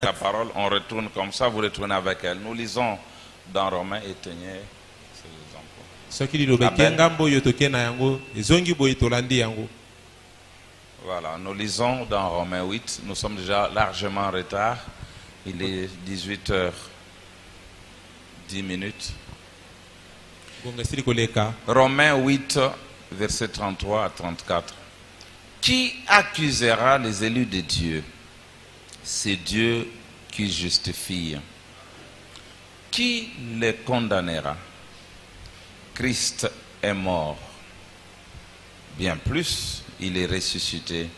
La parole, on retourne comme ça, vous retournez avec elle. Nous lisons dans Romains et tenez ces exemples. Voilà, nous lisons dans Romains 8. Nous sommes déjà largement en retard. Il est 18h10. Romains 8, versets 33 à 34. Qui accusera les élus de Dieu? C'est Dieu qui justifie. Qui les condamnera? Christ est mort. Bien plus, il est ressuscité.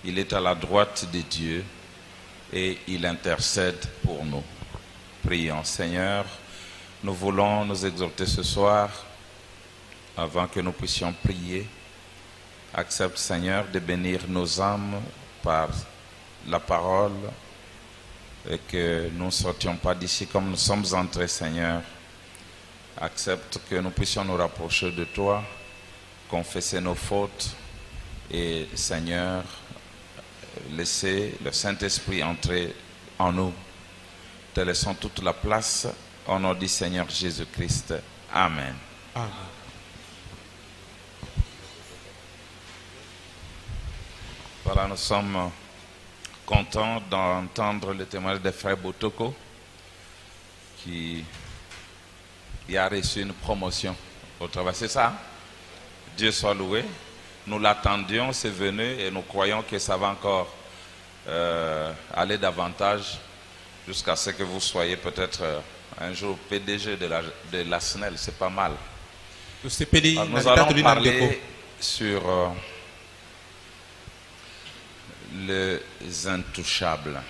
Il est à la droite de Dieu et il intercède pour nous. Prions. Seigneur, nous voulons nous exhorter ce soir avant que nous puissions prier. Accepte, Seigneur, de bénir nos âmes par la parole et que nous ne sortions pas d'ici comme nous sommes entrés, Seigneur. Accepte que nous puissions nous rapprocher de toi, confesser nos fautes et, Seigneur, laisser le Saint-Esprit entrer en nous. Te laissons toute la place au nom du Seigneur Jésus-Christ. Amen. Amen. Voilà, nous sommes contents d'entendre le témoignage de Frère Botoko qui a reçu une promotion au travail. C'est ça? Dieu soit loué. Nous l'attendions, c'est venu et nous croyons que ça va encore aller davantage jusqu'à ce que vous soyez peut-être un jour PDG de la SNEL. C'est pas mal. Alors, nous allons parler sur les intouchables.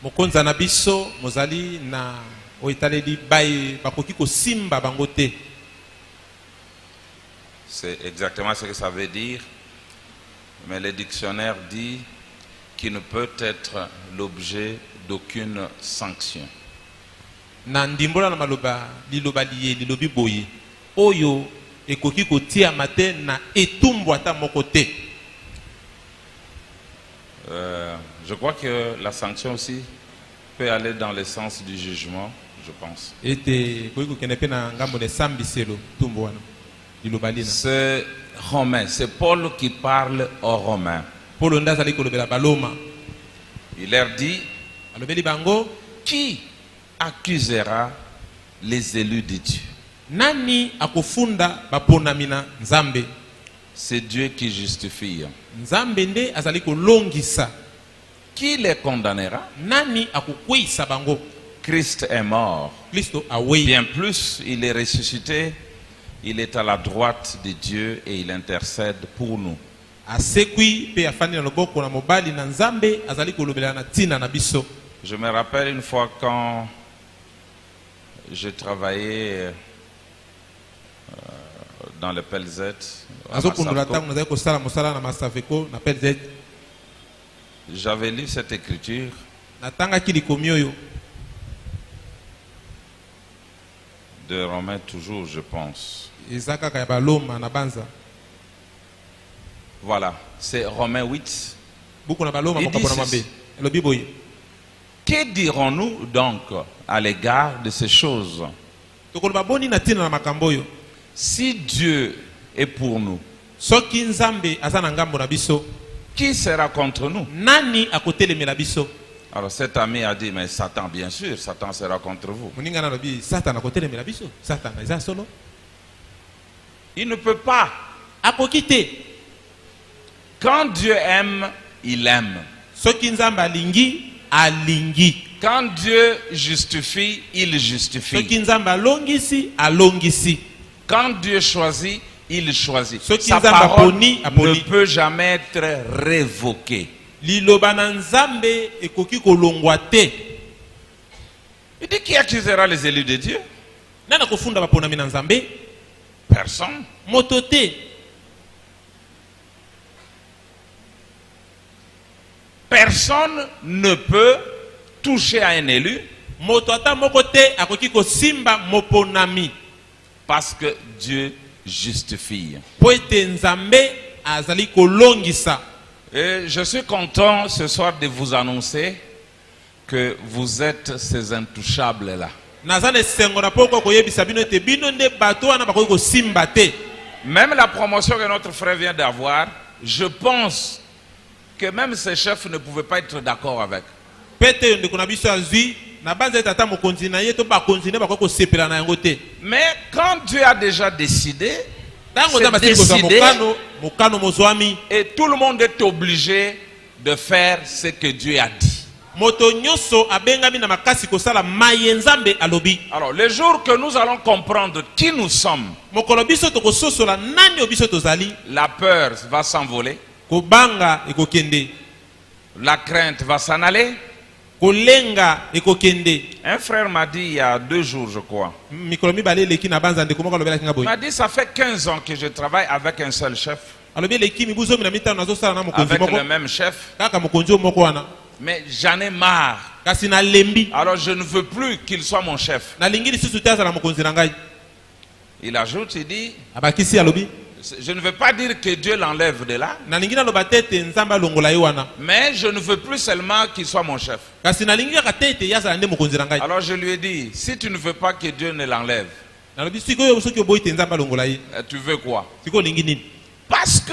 Mokonza na biso mozali na oitaleli bai bakoki ko simba bangote. C'est exactement ce que ça veut dire, mais le dictionnaire dit qu'il ne peut être l'objet d'aucune sanction. Na ndimbola na maloba liloba liye lilobi boye oyo ekoki kotia mate na etumbu ata moko te. Je crois que la sanction aussi peut aller dans le sens du jugement, je pense. C'est Romain, c'est Paul qui parle aux Romains. Il leur dit, qui accusera les élus de Dieu? Nani akufunda baponamina nzambe? C'est Dieu qui justifie. Nzambe nde azali kolongisa. Qui les condamnera? Nani akukwisa bango? Christ est mort. Christo awei. Bien plus, il est ressuscité. Il est à la droite de Dieu et il intercède pour nous. Asekwi pe afani na loboko na mobali na nzambe azali kolobela na tina na biso. Je me rappelle une fois quand je travaillais dans le PLZ. J'avais lu cette écriture. De Romains toujours, je pense. Voilà, c'est Romains 8. Que dirons-nous donc à l'égard de ces choses? Si Dieu est pour nous, qui sera contre nous? Alors cet ami a dit, mais Satan, bien sûr, Satan sera contre vous. Il ne peut pas. Quand Dieu aime, il aime. Quand Dieu justifie, il justifie. Quand Dieu choisit, il choisit. Sa parole ne peut jamais être révoquée. Il dit, qui accusera les élus de Dieu? Personne. Personne ne peut toucher à un élu parce que Dieu justifie. Et je suis content ce soir de vous annoncer que vous êtes ces intouchables-là. nazana esengo na poko koyebisa bino ete bino nde bato wana bakoki kosimba te. Même la promotion que notre frère vient d'avoir, je pense que même ses chefs ne pouvaient pas être d'accord avec. Pete ndeko na biso azwi na banza ete ata mokonzi na ye to bakonzi nde bakoki kosepela na yango te. Mais quand Dieu a déjà décidé, Tango c'est za basili kozwa décidé, mokano mozwami et tout le monde est obligé de faire ce que Dieu a dit. moto nyonso abengami na makasi kosala maye nzambe alobi. Alors, le jour que nous allons comprendre qui nous sommes, Mokolo biso tokososola nani o biso tozali, la peur va s'envoler, kobanga ekokende, la crainte va s'en aller. kolenga ekokende. Un frère m'a dit il y a 2 jours, je crois. Mikolo mibale eleki na banza ndeko moko alobelaki nga Il boye. m'a dit ça fait 15 ans que je travaille avec un seul chef, Alobi eleki mibu zomi na mitano nazosala na mokonzi avec moko le même chef, kaka mokonzi o moko wana, mais j'en ai marre. kasi nalembi Alors je ne veux plus qu'il soit mon chef. nalingi lisusu te azala mokonzi na ngai. Il ajoute, il dit, Abakisi alobi je ne veux pas dire que Dieu l'enlève de là, nalingi naloba te ete nzambe alongola ye wana, mais je ne veux plus seulement qu'il soit mon chef. kasi nalingi kaka te ete ye azala nde mokonzi na ngai. Alors je lui ai dit, si tu ne veux pas que Dieu ne l'enlève, Nalobi sikoyo soki oboyi te nzambe alongola ye, tu veux quoi? sikoyo olingi nini? Parce que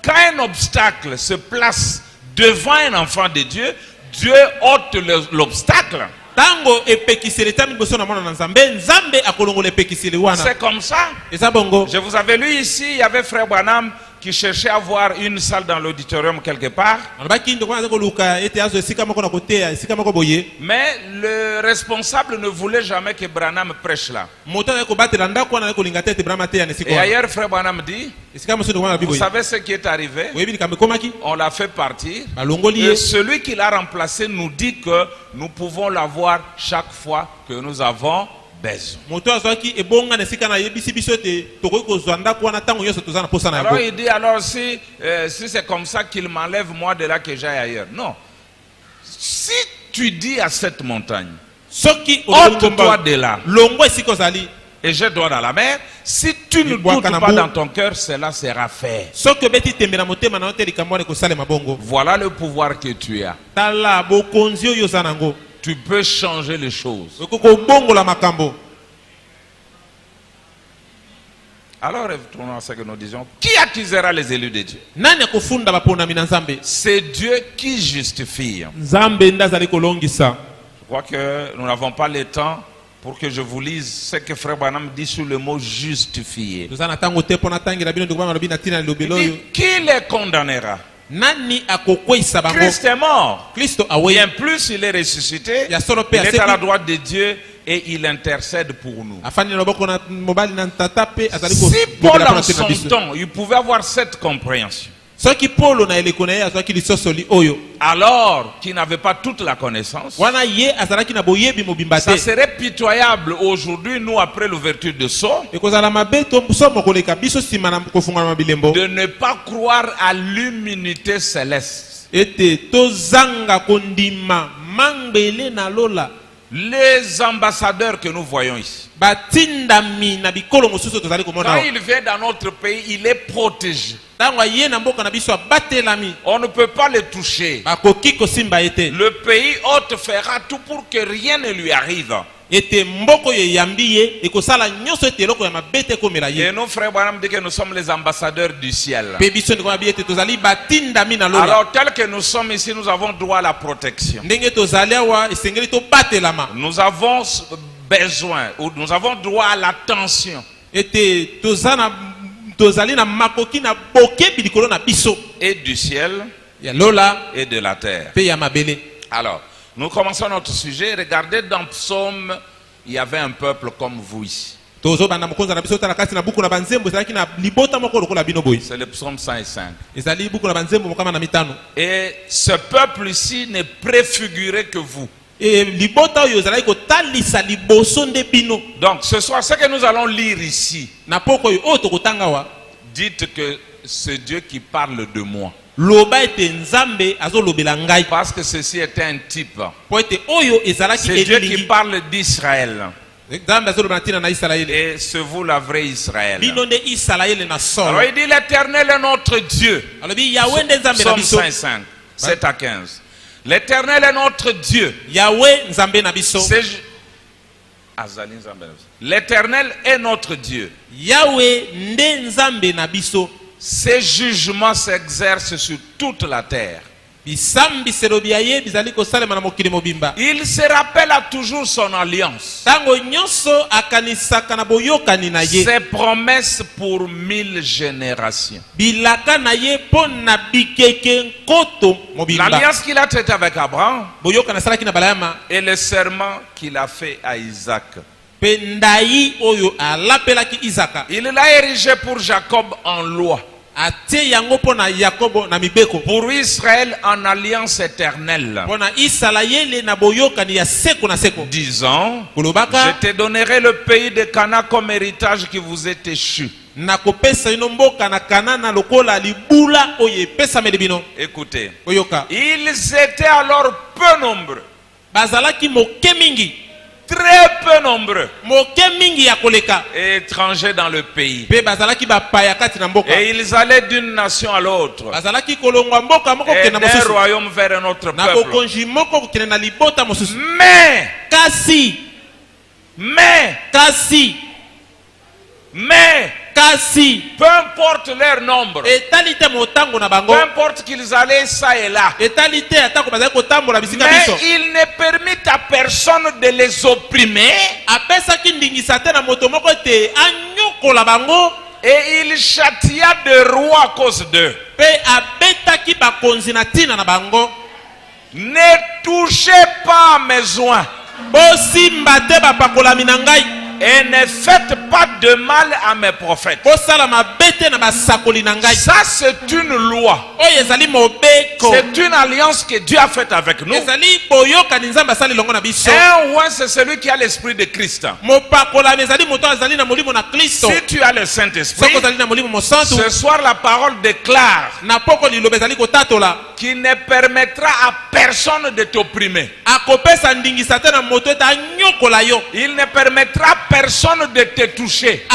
quand un obstacle se place devant un enfant de Dieu, Dieu ôte l'obstacle. Tango epekisele tami liboso na mwana na nzambe, nzambe akolongola epekisele wana. C'est comme ça. Eza bongo. Je vous avais lu ici, il y avait frère Branham qui cherchait à avoir une salle dans l'auditorium quelque part. Alobaki ndeko wana koluka ete azo esika moko na koteya esika moko boye. Mais le responsable ne voulait jamais que Branham prêche là. Moto na kobatela ndako wana kolinga te ete Brahma te ya nesiko Et wana. ailleurs, frère Branham dit, Esika moso ndeko wana vous biboye. savez ce qui est arrivé? Oyebi likambe komaki? On l'a fait partir. Balongoli Et ye. celui qui l'a remplacé nous dit que nous pouvons l'avoir chaque fois que nous avons besoin. Moto azwaki ebonga na esika na yebisi biso ete tokoki kozwa ndako wana tango nyonso toza na posa na Alors yango. il dit, alors si c'est comme ça qu'il m'enlève moi de là que j'aille ailleurs. Non. Si tu dis à cette montagne, Soki ôte-toi de là, longo esika ozali. et jette-toi dans la mer, si tu ne doutes pas dans ton cœur, cela sera fait. Soki obeti tembe na motema na yo te likambo wana ekosalema bongo. Voilà le pouvoir que tu as. Tala bokonzi oyo oza nango. Tu peux changer les choses. Okoki kobongola makambo. Alors retournons à ce que nous disions. Qui accusera les élus de Dieu? Nani akofunda baponami na nzambe? C'est Dieu qui justifie. Nzambe nde azali kolongisa. Je crois que nous n'avons pas le temps pour que je vous lise ce que frère Branham dit sur le mot justifier. Toza na tango te mpo natangela bino ndeko balobi na tina lilobelo Il oyo. dit, qui les condamnera? Nani akokweyisa bango? Christ est mort. Kristo aweye. Bien plus, il est ressuscité. Ya solo Il pe est à la asebi. droite de Dieu et il intercède pour nous. Afani na loboko na mobali na ntata pe azali Si Paul kobela en mpona te na son biso. temps, il pouvait avoir cette compréhension, Soki Paulo na eleko na ye azwaki lisosoli oyo. alors qu'il n'avait pas toute la connaissance, Wana ye azalaki na boyebi mobimba ça te. serait pitoyable aujourd'hui, nous, après l'ouverture de Sceaux, Ekozala mabe to somo koleka biso nsima na kofungana mabilembo. de ne pas croire à l'immunité céleste. Ete tozanga kondima mangele na lola. Les ambassadeurs que nous voyons ici, Batindami na bikolo mosusu tozali komona. quand il vient dans notre pays, il est protégé. Tango ye na mboka na biso abatelami. On ne peut pas le toucher. Bakoki kosimba ete. Le pays hôte fera tout pour que rien ne lui arrive. Ete mboko ye yambi ye ekosala nyonso ete eloko ya mabete komela Et ye. nous, frère Branham, dit que nous sommes les ambassadeurs du ciel. Pe biso ndeko mabi ete tozali batindami na lola. Alors, tel que nous sommes ici, nous avons droit à la protection. Ndenge tozali awa esengeli tobatelama. Nous avons besoin, ou nous avons droit à l'attention Ete tozali na makoki na bokebi likolo na biso. et du ciel Ya lola et de la terre. pe ya mabele. Alors, nous commençons notre sujet. Regardez dans Psaume, il y avait un peuple comme vous ici. Tozobanda mokonza na biso tala kati na buku na banzembo ezalaki na libota moko lokola bino boye. C'est le psaume 105. Ezali buku na banzembo mokama na mitano. Et ce peuple ici n'est préfiguré que vous. E libota oyo ezalaki kotalisa liboso nde bino. Donc, ce soir, ce que nous allons lire ici, Na poko oyo oyo tokotanga wa. dites que c'est Dieu qui parle de moi. Loba ete nzambe azolobela ngai. Parce que ceci était un type. Po ete oyo ezalaki C'est Dieu qui elingi. parle d'Israël. Nzambe azolobela ntina na Israele. Et c'est vous la vraie Israël. Bino nde Israele na Alors solo. il dit l'Éternel est notre Dieu. Alobi Yahweh nde nzambe na Psaume biso. 55, 7 à 15. L'Éternel est notre Dieu. Yahweh nzambe na biso. L'Éternel est notre Dieu. Yahweh nde nzambe na biso. Ses jugements s'exercent sur toute la terre. Il se rappelle à toujours son alliance. Ses promesses pour 1000 générations. L'alliance qu'il a traitée avec Abraham et le serment qu'il a fait à Isaac. Il l'a érigé pour Jacob en loi. Pour Israël en alliance éternelle. Disant, je te donnerai le pays de Canaan comme héritage qui vous est échu. Écoutez, ils étaient alors peu nombreux. Très peu nombreux et étrangers dans le pays. Et ils allaient d'une nation à l'autre et d'un royaume vers un autre peuple. Mais peu importe leur nombre, peu importe qu'ils allaient ça et là, mais il ne permit à personne de les opprimer. Et il châtia de rois à cause d'eux. Ne touchez pas à mes oins. Et ne faites pas de mal à mes prophètes. Ça, c'est une loi. C'est une alliance que Dieu a faite avec nous. Un oint, c'est celui qui a l'esprit de Christ. Si tu as le Saint-Esprit, ce soir la parole déclare qu'il ne permettra à personne de t'opprimer. Il ne permettra à personne de te toucher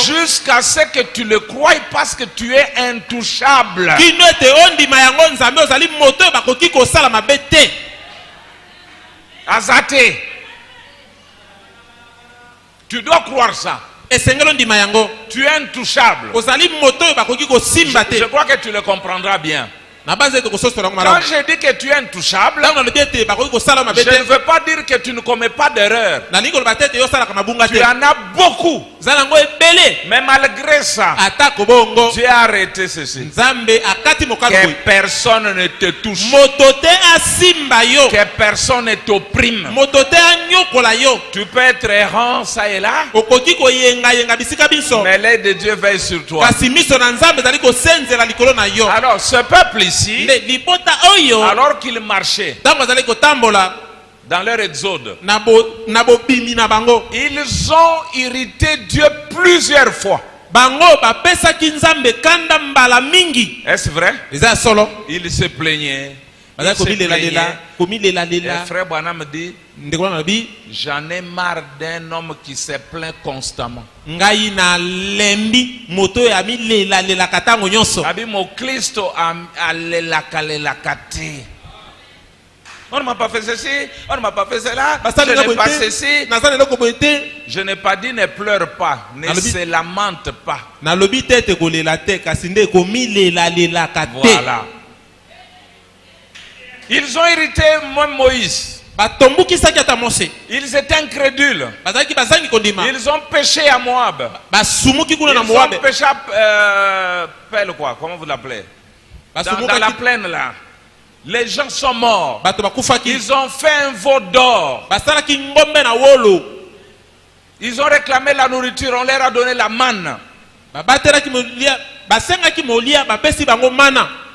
jusqu'à ce que tu le croies parce que tu es intouchable. Azate, tu dois croire ça. Tu es intouchable. Je crois que tu le comprendras bien. Quand je dis que tu es intouchable, je ne veux pas dire que tu ne commets pas d'erreur. Tu en as beaucoup. Mais malgré ça, Dieu a arrêté ceci. Que personne ne te touche. Que personne ne t'opprime. Tu peux être errant ça et là, mais l'aide de Dieu veille sur toi. Alors ce peuple ici, alors qu'ils marchaient dans leur exode, ils ont irrité Dieu plusieurs fois. Est-ce vrai? Ils se plaignaient. Et frère Branham dit, j'en ai marre d'un homme qui se plaint constamment. On ne m'a pas fait ceci, on ne m'a pas fait cela, je n'ai pas ceci. Je n'ai pas dit ne pleure pas, ne se lamente pas. Voilà. Ils ont irrité Moïse. Ils étaient incrédules. Ils ont péché à Moab. Ils ont péché à comment vous l'appelez? Dans la plaine là. Les gens sont morts. Ils ont fait un veau d'or. Ils ont réclamé la nourriture. On leur a donné la manne.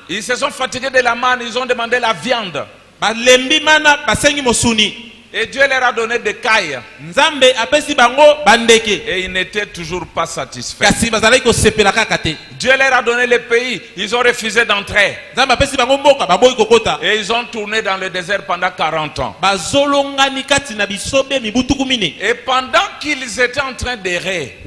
Ils se sont fatigués de la manne. Ils ont demandé la viande. Et Dieu leur a donné des cailles. Et ils n'étaient toujours pas satisfaits. Dieu leur a donné le pays. Ils ont refusé d'entrer. Et ils ont tourné dans le désert pendant 40 ans. Et pendant qu'ils étaient en train d'errer,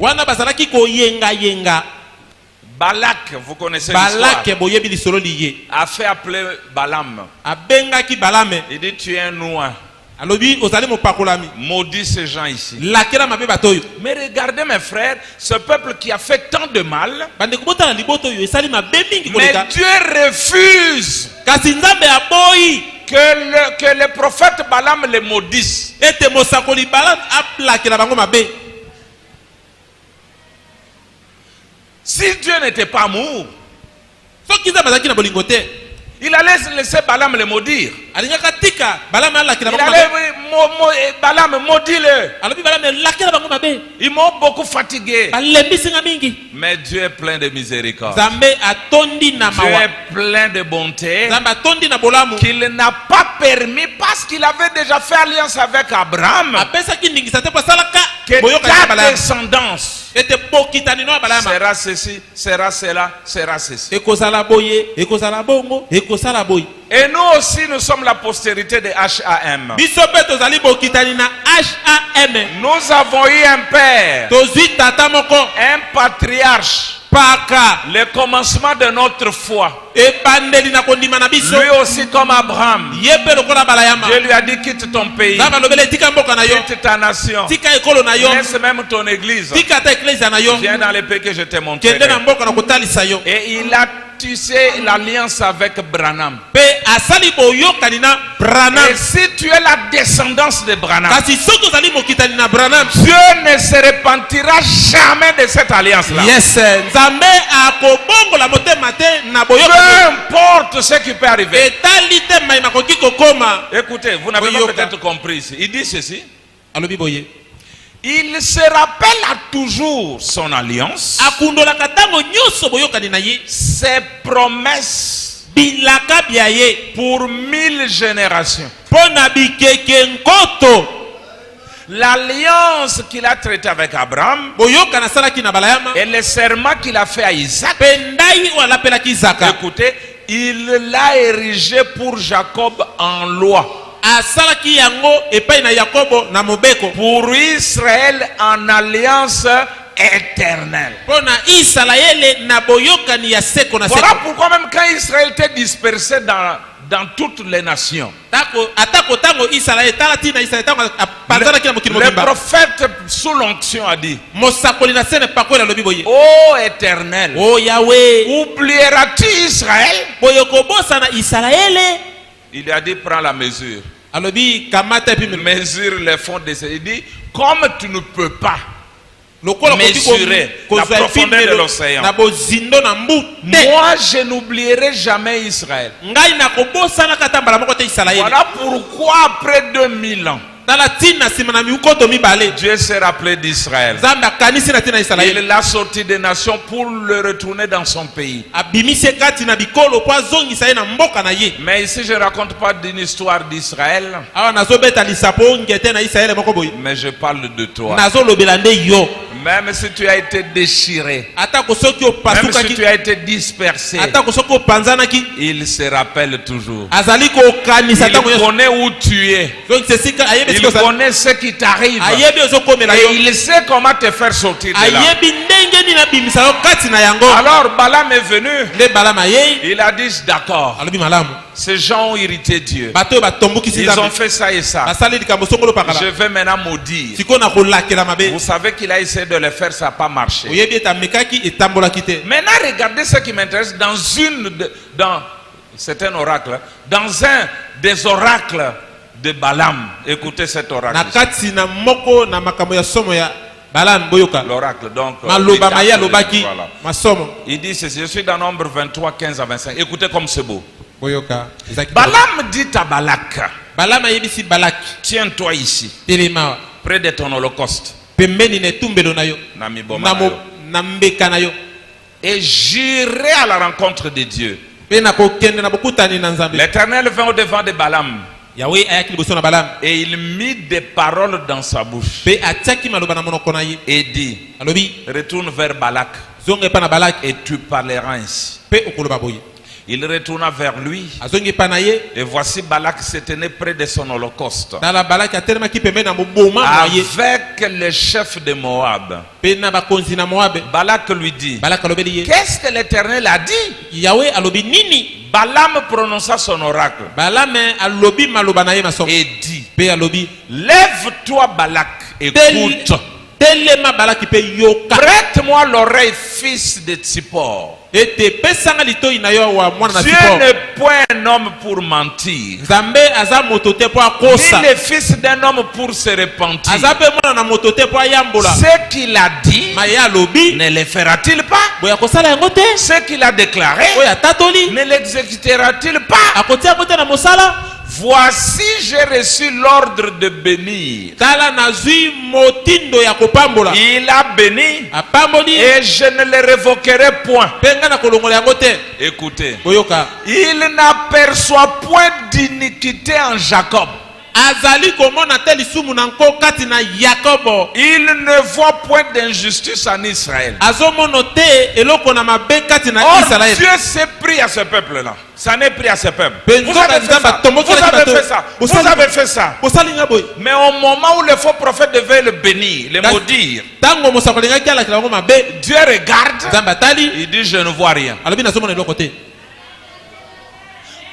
Balak, vous connaissez l'histoire, Balak boyebi lisolo liye. a fait appeler Balaam. Abengaki Balame. Il dit, tu es un noir. Alobi ozali mopakolami. Maudit ces gens ici. Lakela mabe batoyo. Mais regardez mes frères, ce peuple qui a fait tant de mal, Bande kubota na liboto yo esali mabe mingi mais koleka. Dieu refuse Kasi nzambe aboyi que le prophète Balaam les maudisse. ete mosakoli Balaam aplakela bango mabe. Si Dieu n'était pas amour, Soki nzambe azalaki na bolingo te, il allait laisser Balaam les maudire. alingaka tika Balaam alakela Il bango allait, mabe. Balaam, maudit-le. Alobi Balaam lakela bango mabe. Ils m'ont beaucoup fatigué. Balembisinga mingi. Mais Dieu est plein de miséricorde. Nzambe atondi na Dieu mawa. est plein de bonté Nzambe atondi na bolamu. qu'il n'a pas permis parce qu'il avait déjà fait alliance avec Abraham Apesaki ndingisa te pasalaka que boyoka na ta Balaam. descendance Ete bokitani no Balaam. sera ceci, sera cela, sera ceci. Ekozala boye, ekozala bongo, ekozala boye. Et nous aussi, nous sommes la postérité de HAM. Biso pe tozali bokitani na HAM. Nous avons eu un père, Tozwi tata moko un patriarche, paka le commencement de notre foi. ebandeli na kondima na biso. Lui aussi comme Abraham. Ye pe lokola Balayama. Dieu lui a dit quitte ton pays, Nzambe alobeli tika mboka na yo, quitte ta nation, tika ekolo na yo, laisse même ton église. tika ta eklezia na yo, Viens dans les pays que je t'ai montré. kende na mboka na kotalisa yo. Et il a tissé l'alliance avec Branham. Pe asali boyokani na Branham. Et si tu es la descendance de Branham, Kasi soki ozali mokitani na Branham, Dieu ne se repentira jamais de cette alliance-là. yes, Nzambe akobongola motema te na Peu boyokani. importe ce qui peut arriver. Etali te mai makoki kokoma. Écoutez, vous n'avez pas Boyoka. peut-être compris ici. Il dit ceci. Alobi boye. Il se rappelle à toujours son alliance, Akundolaka ntango nyonso boyokani na ye. ses promesses Bilaka bia ye. pour 1000 générations. Mpo na bikeke nkoto. L'alliance qu'il a traitée avec Abraham Boyokana asalaki na Balayama. et le serment qu'il a fait à Isaac. Pe ndai oyo alapelaki Izaka. Écoutez, il l'a érigé pour Jacob en loi. Asalaki yango epai na Yakobo na mobeko. Pour Israël en alliance éternelle. Mpo na Isalaele na boyokani ya seko na Voilà seko. pourquoi même quand Israël était dispersé dans toutes les nations, Atako tango Isalaele tala tina Isalaele tango apanzanaki na mokili le mobimba. prophète sous l'onction a dit, Mosakoli na sene pakola alobi boye. ô éternel, O Yahweh, oublieras-tu Israël? boyokobosa na Isalaele. Il lui a dit, prends la mesure. Alobi kamata epi Mesure les fonds de ces. Il dit, comme tu ne peux pas lokola mesurer la profondeur de l'océan, na bozindo na mbu te. moi je n'oublierai jamais Israël. Ngai na kobosana kata mbala moko te Isalaele. Voilà pourquoi après 2000 ans, Tala tina sima na mikoto mibale. Dieu s'est rappelé d'Israël. Nzambe akanisi na tina Isalaele. Il l'a sorti des nations pour le retourner dans son pays. Abimise kati na bikolo po azongisa ye na mboka na ye. Mais ici, je ne raconte pas d'une histoire d'Israël, Awa nazobeta lisapo ngete na Isalaele moko boye. mais je parle de toi. Nazolobela nde yo. Même si tu as été déchiré, Atako soki même si opasukaki, tu as été dispersé, atako soki opanzanaki, il se rappelle toujours. azali kokanisa Il ntango nyonso. connaît où tu es. Donc sesika ayebi Il siko sa. connaît ce qui t'arrive. Ayebi ozokomela yo. Et il sait comment te faire sortir de là. Ayebi ndenge nini abimisa yo kati na yango. Alors Balaam est venu. Nde Balama yei Il a dit d'accord. alobi malamu. Ces gens ont irrité Dieu. Bato batombukisi Ils ont Nzambe. fait ça et ça. Basali likambo songolo pakala. Je vais maintenant maudire. Siko na kolakela mabe. Vous savez qu'il a essayé de le faire, ça n'a pas marché. Oyebi eta mekaki etambolaki te. Maintenant, regardez ce qui m'intéresse. C'est un oracle. Dans un des oracles de Balaam. Écoutez cet oracle. Na kati na moko na makambo ya somo ya Balaam boyoka. L'oracle, donc. Maloba les maya quatre, lobaki voilà. masomo Il dit ceci. Je suis dans Nombre 23, 15 à 25. Écoutez comme c'est beau. boyoka. Ezaki. Balaam dit à Balak, Balama yebisi Balaki. tiens-toi ici, Telema près de ton holocauste. pembeni na etumbelo na yo. Nami boma na yo. Na mbeka na yo. Et j'irai à la rencontre de Dieu. Pe na kokende na bokutani na Nzambe. L'Éternel vint au-devant de Balaam Yahweh ayaki liboso na Balaam. et il mit des paroles dans sa bouche Pe atiaki maloba na monoko na ye. et dit, Alobi retourne vers Balak zonga epa na Balaki et tu parleras ainsi. pe okoloba boye. Il retourna vers lui. azongi pa na ye Et voici Balak se tenait près de son holocauste. tala balaki atelemaki pembeni na moboma na ye Avec le chef de Moab. mpe na bakonzi na moabe. Balak lui dit, balaki alobeli ye qu'est-ce que l'Éternel a dit? yawe alobi nini. Balaam prononça son oracle balame alobi maloba na ye masomo et dit, mpe alobi lève-toi Balak, écoute. telema balaki mpe yoka Prête-moi l'oreille, fils de Tsippor. ete pesanga litoi na yo wa mwana na Dieu Tsipor. n'est point un homme pour mentir, nzambe aza moto te mpo ni akosa le fils d'un homme pour se repentir. aza mpe mwana na moto te mpo ayambola. Ce qu'il a dit, ma ye alobi ne le fera-t-il pas? boya kosala yango te Ce qu'il a déclaré, oyo atatoli ne l'exécutera-t-il pas? akotia yango te na mosala. Voici, j'ai reçu l'ordre de bénir. tala nazwi motindo ya kopambola. Il a béni apamboli et je ne le révoquerai point. mpe ngai na kolongola yango te. Écoutez, boyoka il n'aperçoit point d'iniquité en Jacob. azali komona te lisumu na nko kati na yakobo. Il ne voit point d'injustice en Israël. azomono te eloko na mabe kati na Or, israele. Dieu s'est pris à ce peuple-là. Ça n'est pris à ce peuple. Benzo Vous avez fait Nzamba ça. tomboki Vous na avez bato. fait ça. Vous Bosali- avez fait ça. bosali nga boye Mais au moment où le faux prophète devait le bénir, le maudire, ntango mosako alingaki alakela yango mabe Dieu regarde, nzambe atali il dit, je ne vois rien. alobi nazomona eloko te.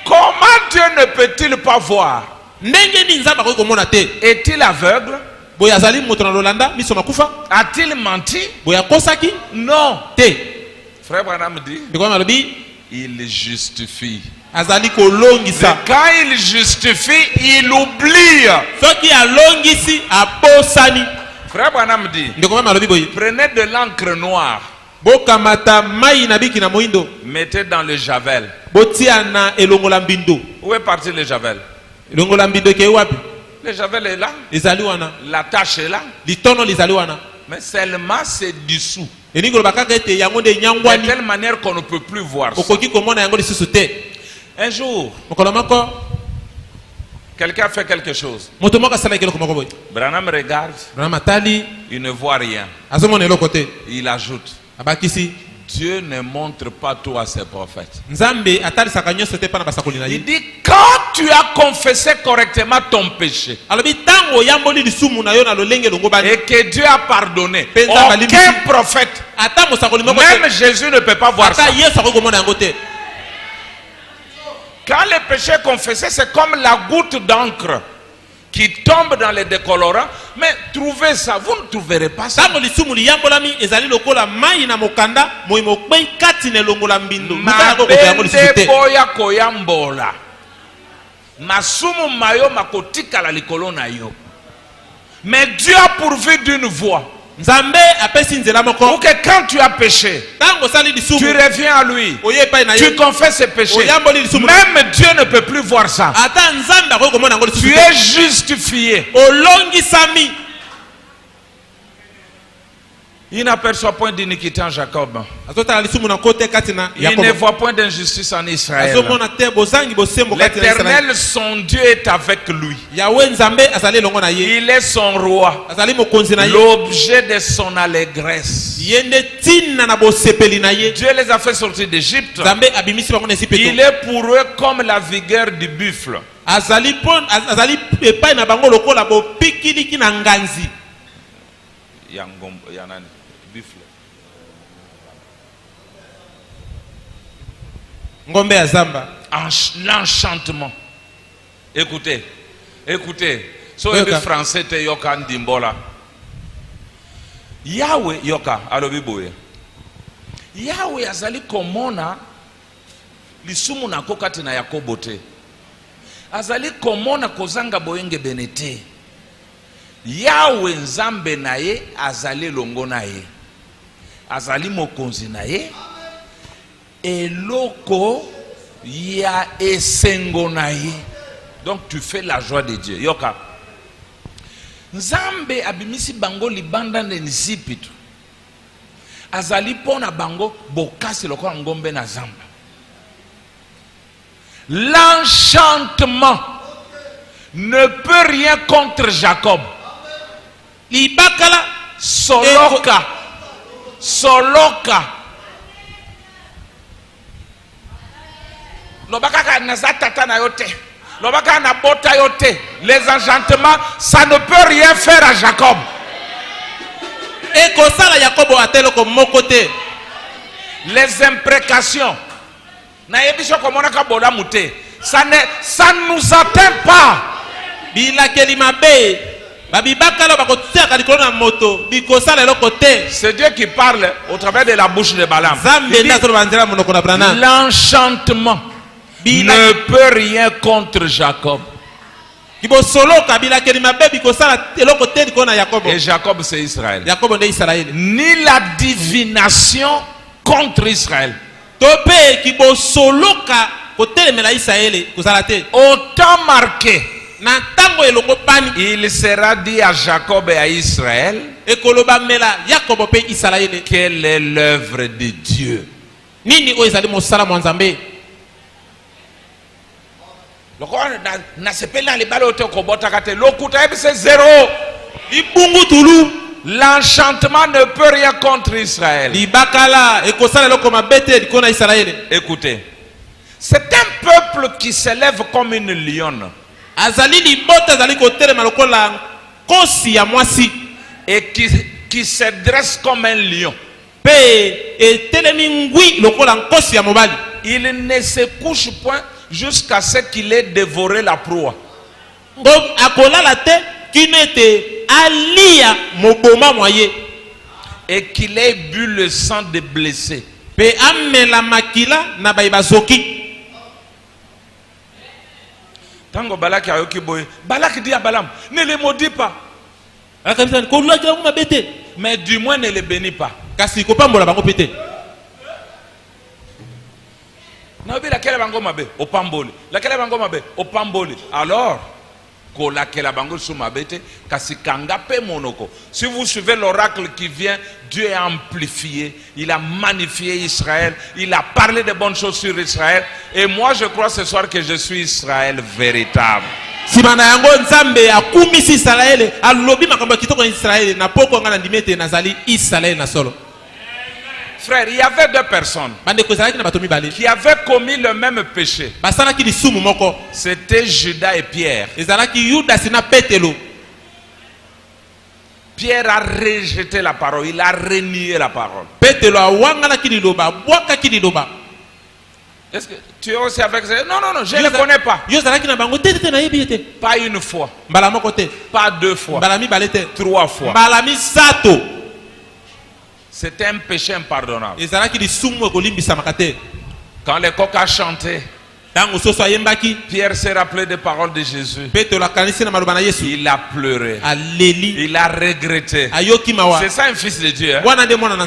Comment Dieu ne peut-il pas voir? ndenge nini nzambe akoki komona te. Est-il aveugle? boye azali moto na lolanda miso makufa. A-t-il menti? boye akosaki Non. te. Frère Branham dit, ndeko alobi il justifie. azali Mais kolongisa. quand il justifie, il oublie. soki alongisi abosani. Frère Branham dit, ndeko alobi boye prenez de l'encre noire, bokamata mai na biki na moindo mettez dans le javel. botia na elongola mbindo. Où est parti le javel? elongola mbindo ekei wapi? Le javel est là, ezali wana. la tâche est là, litono lizali wana. mais seulement c'est dessous. elingi koloba kaka ete yango nde De enyangwani. telle manière qu'on ne peut plus voir ça. okoki komona yango lisusu te. Un jour, mokolo moko quelqu'un fait quelque chose. moto moko asalaki eloko moko boye. Branham regarde, branham atali il ne voit rien. azomona eloko te. Il ajoute, abakisi Dieu ne montre pas tout à ses prophètes. nzambe atalisaka nyonso te mpa na basakoli na Il ye. dit, quand tu as confessé correctement ton péché alobi ntango oyamboli lisumu na yo na lolenge elongo bani et que Dieu a pardonné, Penza aucun balimbisi. prophète, ata mosakoli moko même te Jésus ne peut pas voir ça. ata yesu akoki komona yango te. Quand le péché est confessé, c'est comme la goutte d'encre qui tombe dans les décolorants. Mais trouvez ça, vous ne trouverez pas ça. ntango lisumu liyambolami ezali lokola mai na mokanda moi mokpei kati na elongola mbindo. luka yango koto yango lisusu Mabende te. boya koyambola. Masumu mayo makotika la likolo na yo. Mais Dieu a pourvu d'une voie. nzambe apesi nzela Pour moko. que quand tu as péché, ntango osali tu lisumu reviens à lui. oye epai na Tu ye confesses ses péchés. oyamboli lisumu. Même Dieu ne peut plus voir ça. ata nzambe akoki komona yango lisusu Tu te. es justifié. olongisami. Il n'aperçoit point d'iniquité en Jacob. azotala lisumu na nko te kati na Il ne yakobo. voit point d'injustice en Israël. azomona te bozangi bosembo kati na israele. L'Éternel, son Dieu, est avec lui. yawe nzambe azali elongo na ye. Il est son roi, azali mokonzi na ye. l'objet de son allégresse. ye nde ntina na bosepeli na ye. Dieu les a fait sortir d'Égypte. nzambe abimisi bango na esi Il peto. est pour eux comme la vigueur du buffle. azali epai na bango lokola bopikiliki na nganzi. Buffle. ngombe ya zamba. L'enchantement. Écoutez, écoutez. So Yoka. le français te yoka ndimbola. Yahweh yoka alobi boye. Yahweh azali komona lisumu na kokati na Yakobo te. Azali komona kozanga boyenge benete. Yahweh nzambe na ye azali longo na ye. Azali mokonzi na ye. Eloko ya esengo na ye. Donc tu fais la joie de Dieu. Yoka. Nzambe abimisi bango libanda ne nzipitu. Azali pona bango bokasi lokola ngombe na zamba. L'enchantement ne peut rien contre Jacob. libakala Soloka. Soloka. Lobaka naza tata na yote. Lobaka na bota yote. Les enchantements, ça ne peut rien faire à Jacob. Et comme ça, Jacob a tel comme mon côté. Les imprécations. Na yebisho komona ka bola muté. Ça ne nous atteint pas. Bila kelimabe. Babibaka lo bakotia kalikolo na moto. Biko sala lo côté. C'est Dieu qui parle au travers de la bouche de Balaam. L'enchantement ne peut rien contre Jacob. Et Jacob c'est Israël. Ni la divination contre Israël. Au temps marqué, il sera dit à Jacob et à Israël quelle est l'œuvre de Dieu. L'enchantement ne peut rien contre Israël. Écoutez, c'est un peuple qui s'élève comme une lionne et qui se dresse comme un lion. Il ne se couche point jusqu'à ce qu'il ait dévoré la proie. Et qu'il ait bu le sang des blessés. Tango Balak ayoki boy. Balak dit à Balaam, ne les maudis pas. Mais du moins ne les bénis pas. Alors, si vous suivez l'oracle qui vient, Dieu a amplifié, il a magnifié Israël, il a parlé de bonnes choses sur Israël. Et moi je crois ce soir que je suis Israël véritable. Frère, il y avait deux personnes qui avaient commis le même péché. C'était Judas et Pierre. Pierre a rejeté la parole, il a renié la parole. Est-ce que tu es aussi avec ça? Non, non, non, je ne le connais pas. Pas une fois, pas deux fois, 3 fois. C'était un péché impardonnable. Quand les coqs a chanté, Pierre s'est rappelé des paroles de Jésus. Il a pleuré. Il a regretté. C'est ça un fils de Dieu. Hein? Il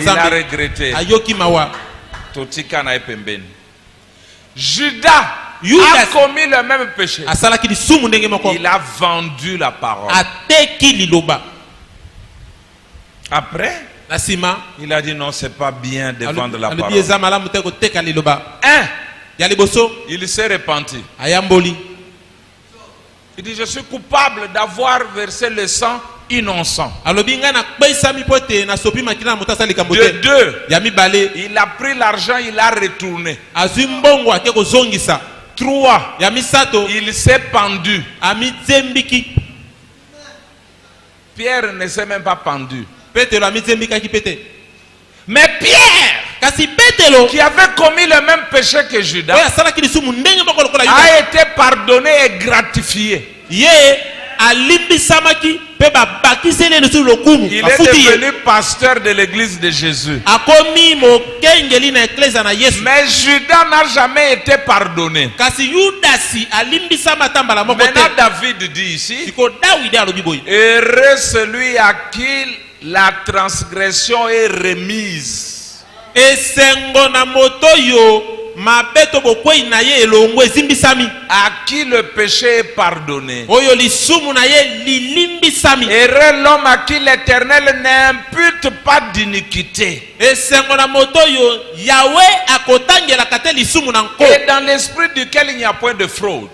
a regretté. Judas a commis le même péché. Il a vendu la parole. Après, il a dit non, c'est pas bien de vendre la parole. Il s'est repenti. Il dit je suis coupable d'avoir versé le sang innocent. De deux, il a pris l'argent, il a retourné. 3, il s'est pendu. Pierre ne s'est même pas pendu. Mais Pierre, qui avait commis le même péché que Judas, a été pardonné et gratifié. Il est devenu pasteur de l'église de Jésus. Mais Judas n'a jamais été pardonné. Maintenant David dit ici, heureux celui à qui la transgression est remise. À qui le péché est pardonné. Heureux l'homme à qui l'Éternel n'impute pas d'iniquité. Et dans l'esprit duquel il n'y a point de fraude.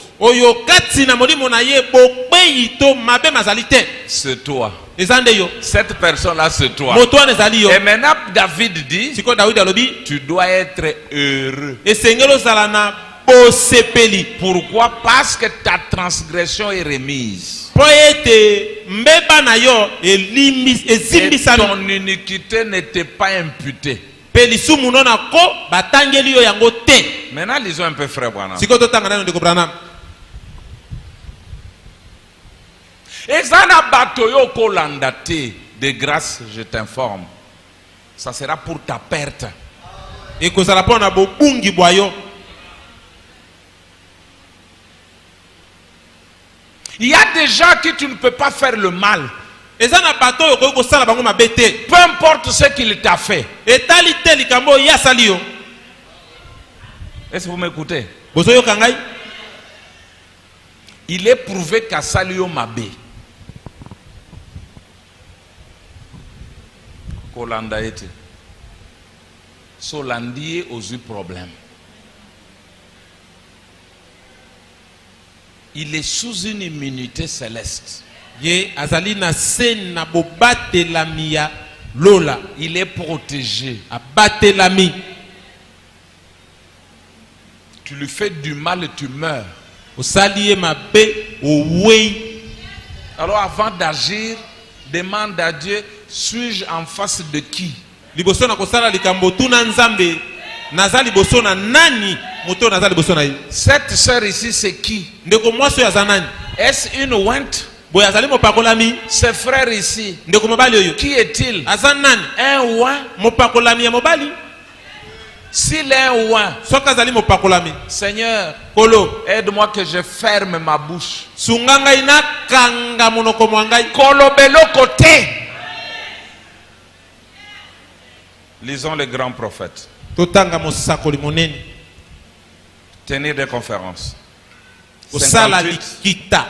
C'est toi. Cette personne-là, c'est toi. Et maintenant, David dit, tu dois être heureux. bosepeli. Pourquoi? Parce que ta transgression est remise. Po ete mbeba na yo Et ezimbisami. ton iniquité n'était pas imputée. Pe lisumu no na ko batangeli yo yango te. Maintenant, lisons un peu, frère Branham. Siko totanga na ndeko Branham. Ezana batoyo kolanda te. De grâce, je t'informe. Ça sera pour ta perte. Ekozala pona bobungi bwayo. Il y a des gens qui tu ne peux pas faire le mal. Ezana bato yo ko sala bango mabete. Peu importe ce qu'il t'a fait. Etali te likambo ya sali yo. Est-ce que vous m'écoutez? Bozo yo kangai. Il est prouvé qu'à Salio Mabé, Kolanda était Solandier aux eu problème. Il est sous une immunité céleste. Ye azali na sen na bobate la mia lola. Il est protégé. Abate la mi. Tu lui fais du mal et tu meurs. Osaliye mabe owei. Alors avant d'agir, demande à Dieu, suis-je en face de qui? Liboso na kosala likambo tuna nzambe. Naza liboso na nani? Moto naza liboso na ye. Cette sœur ici, c'est qui? Ndeko mwaso ya zanani. Est-ce une ouinte? Boya azali mopakolami. Ce frère ici, Ndeko mobali oyo. qui est-il? Azanani. Un ouin? Mopakolami ya mobali. S'il est un ouin, Soka azali mopakolami. Seigneur, Kolo. aide-moi que je ferme ma bouche. Sunganga ina kanga monoko mwangai. Kolobelo côté. Lisons les grands prophètes. Totanga mosakoli monene. Tenir des conférences. Osala 58, likita.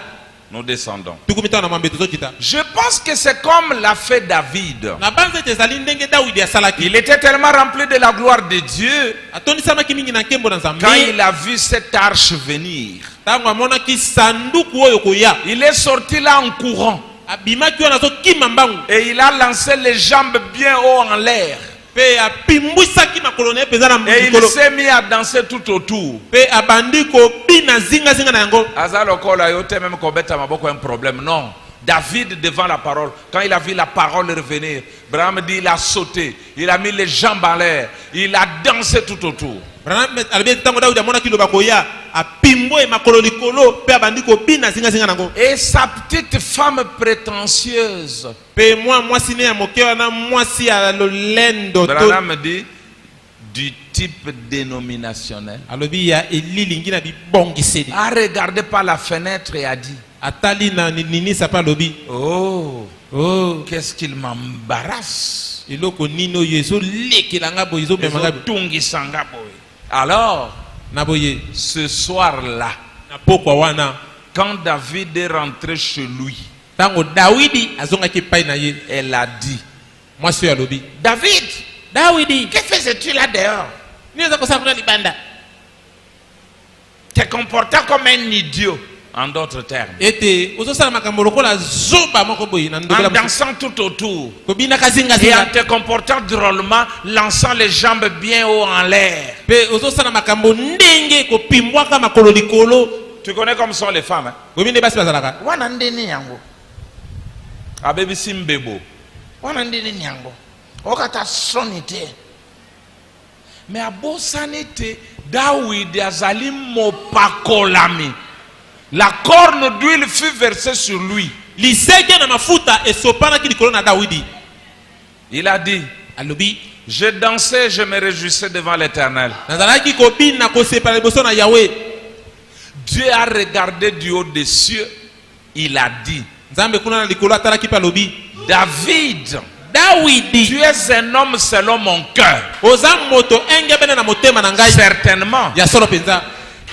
nous descendons. Tukumita na mambe tozokita. Je pense que c'est comme l'a fait David. Na banze tezali ndenge Daudi asalaki. Il était tellement rempli de la gloire de Dieu Atonisamaki mingi na nkembo na Nzambe. quand il a vu cette arche venir. Tango amonaki sanduku oyo koya. Il est sorti là en courant Abimaki wana azokima mbangu. et il a lancé les jambes bien haut en l'air. Pe apimbwisaki makolo na ye penza na Et il mikolo. s'est mis à danser tout autour. Pe abandi kobina zinga na yango. Azalokola yote même kobeta maboko un problème. Non. David devant la parole, quand il a vu la parole revenir, Abraham dit il a sauté, il a mis les jambes en l'air, il a dansé tout autour. Branham albi tango Daudi amonaki loba koya apimbwe makolo likolo pe abandi kobina zinga na yango. Et sa petite femme prétentieuse, Pe mwasi ne ya moke wana mwasi ya lolendo to. Abraham dit du type dénominationnel, Alobi ya elilingi na bibongiseli. a regardé par la fenêtre et a dit Atali na nini sapa lobi. oh, Oh, qu'est-ce qu'il m'embarrasse. eloko nino yezo lekelanga boye zo memanga. Tungisanga boy. Alors, Na boye ce soir-là, na pokwa wana. quand David est rentré chez lui, Tango Dawidi azongaki pai na ye. elle a dit Mwasi ya lobi. David, Dawidi, que faisais-tu là dehors? niweza kusafuna libanda. T'es comporté comme un idiot, en d'autres termes. Ete uzosala makambo lokola zoba moko boye na En ndokela. dansant tout autour Kobina kazinga et en zinga. te comportant drôlement, lançant les jambes bien haut en l'air. Pe uzosala makambo ndenge kopimbwaka makolo likolo. Tu connais comme sont les femmes, hein? Kobine basi bazalaka. Wana ndeni yango. Abebi simbebo. Wana ndeni yango. Okata sonite. Mais abosanite David azali mopakolami. La corne d'huile fut versée sur lui. Liseke na mafuta esopanaki likolo na Dawidi. Il a dit Alobi je dansais, je me réjouissais devant l'Éternel. nazalaki kobina kosepela liboso na Yahweh. Dieu a regardé du haut des cieux. Il a dit Nzambe kuna na likolo atalaki pe alobi David, Dawidi tu es un homme selon mon cœur. oza moto engebene na motema na ngai Certainement. ya solo penza.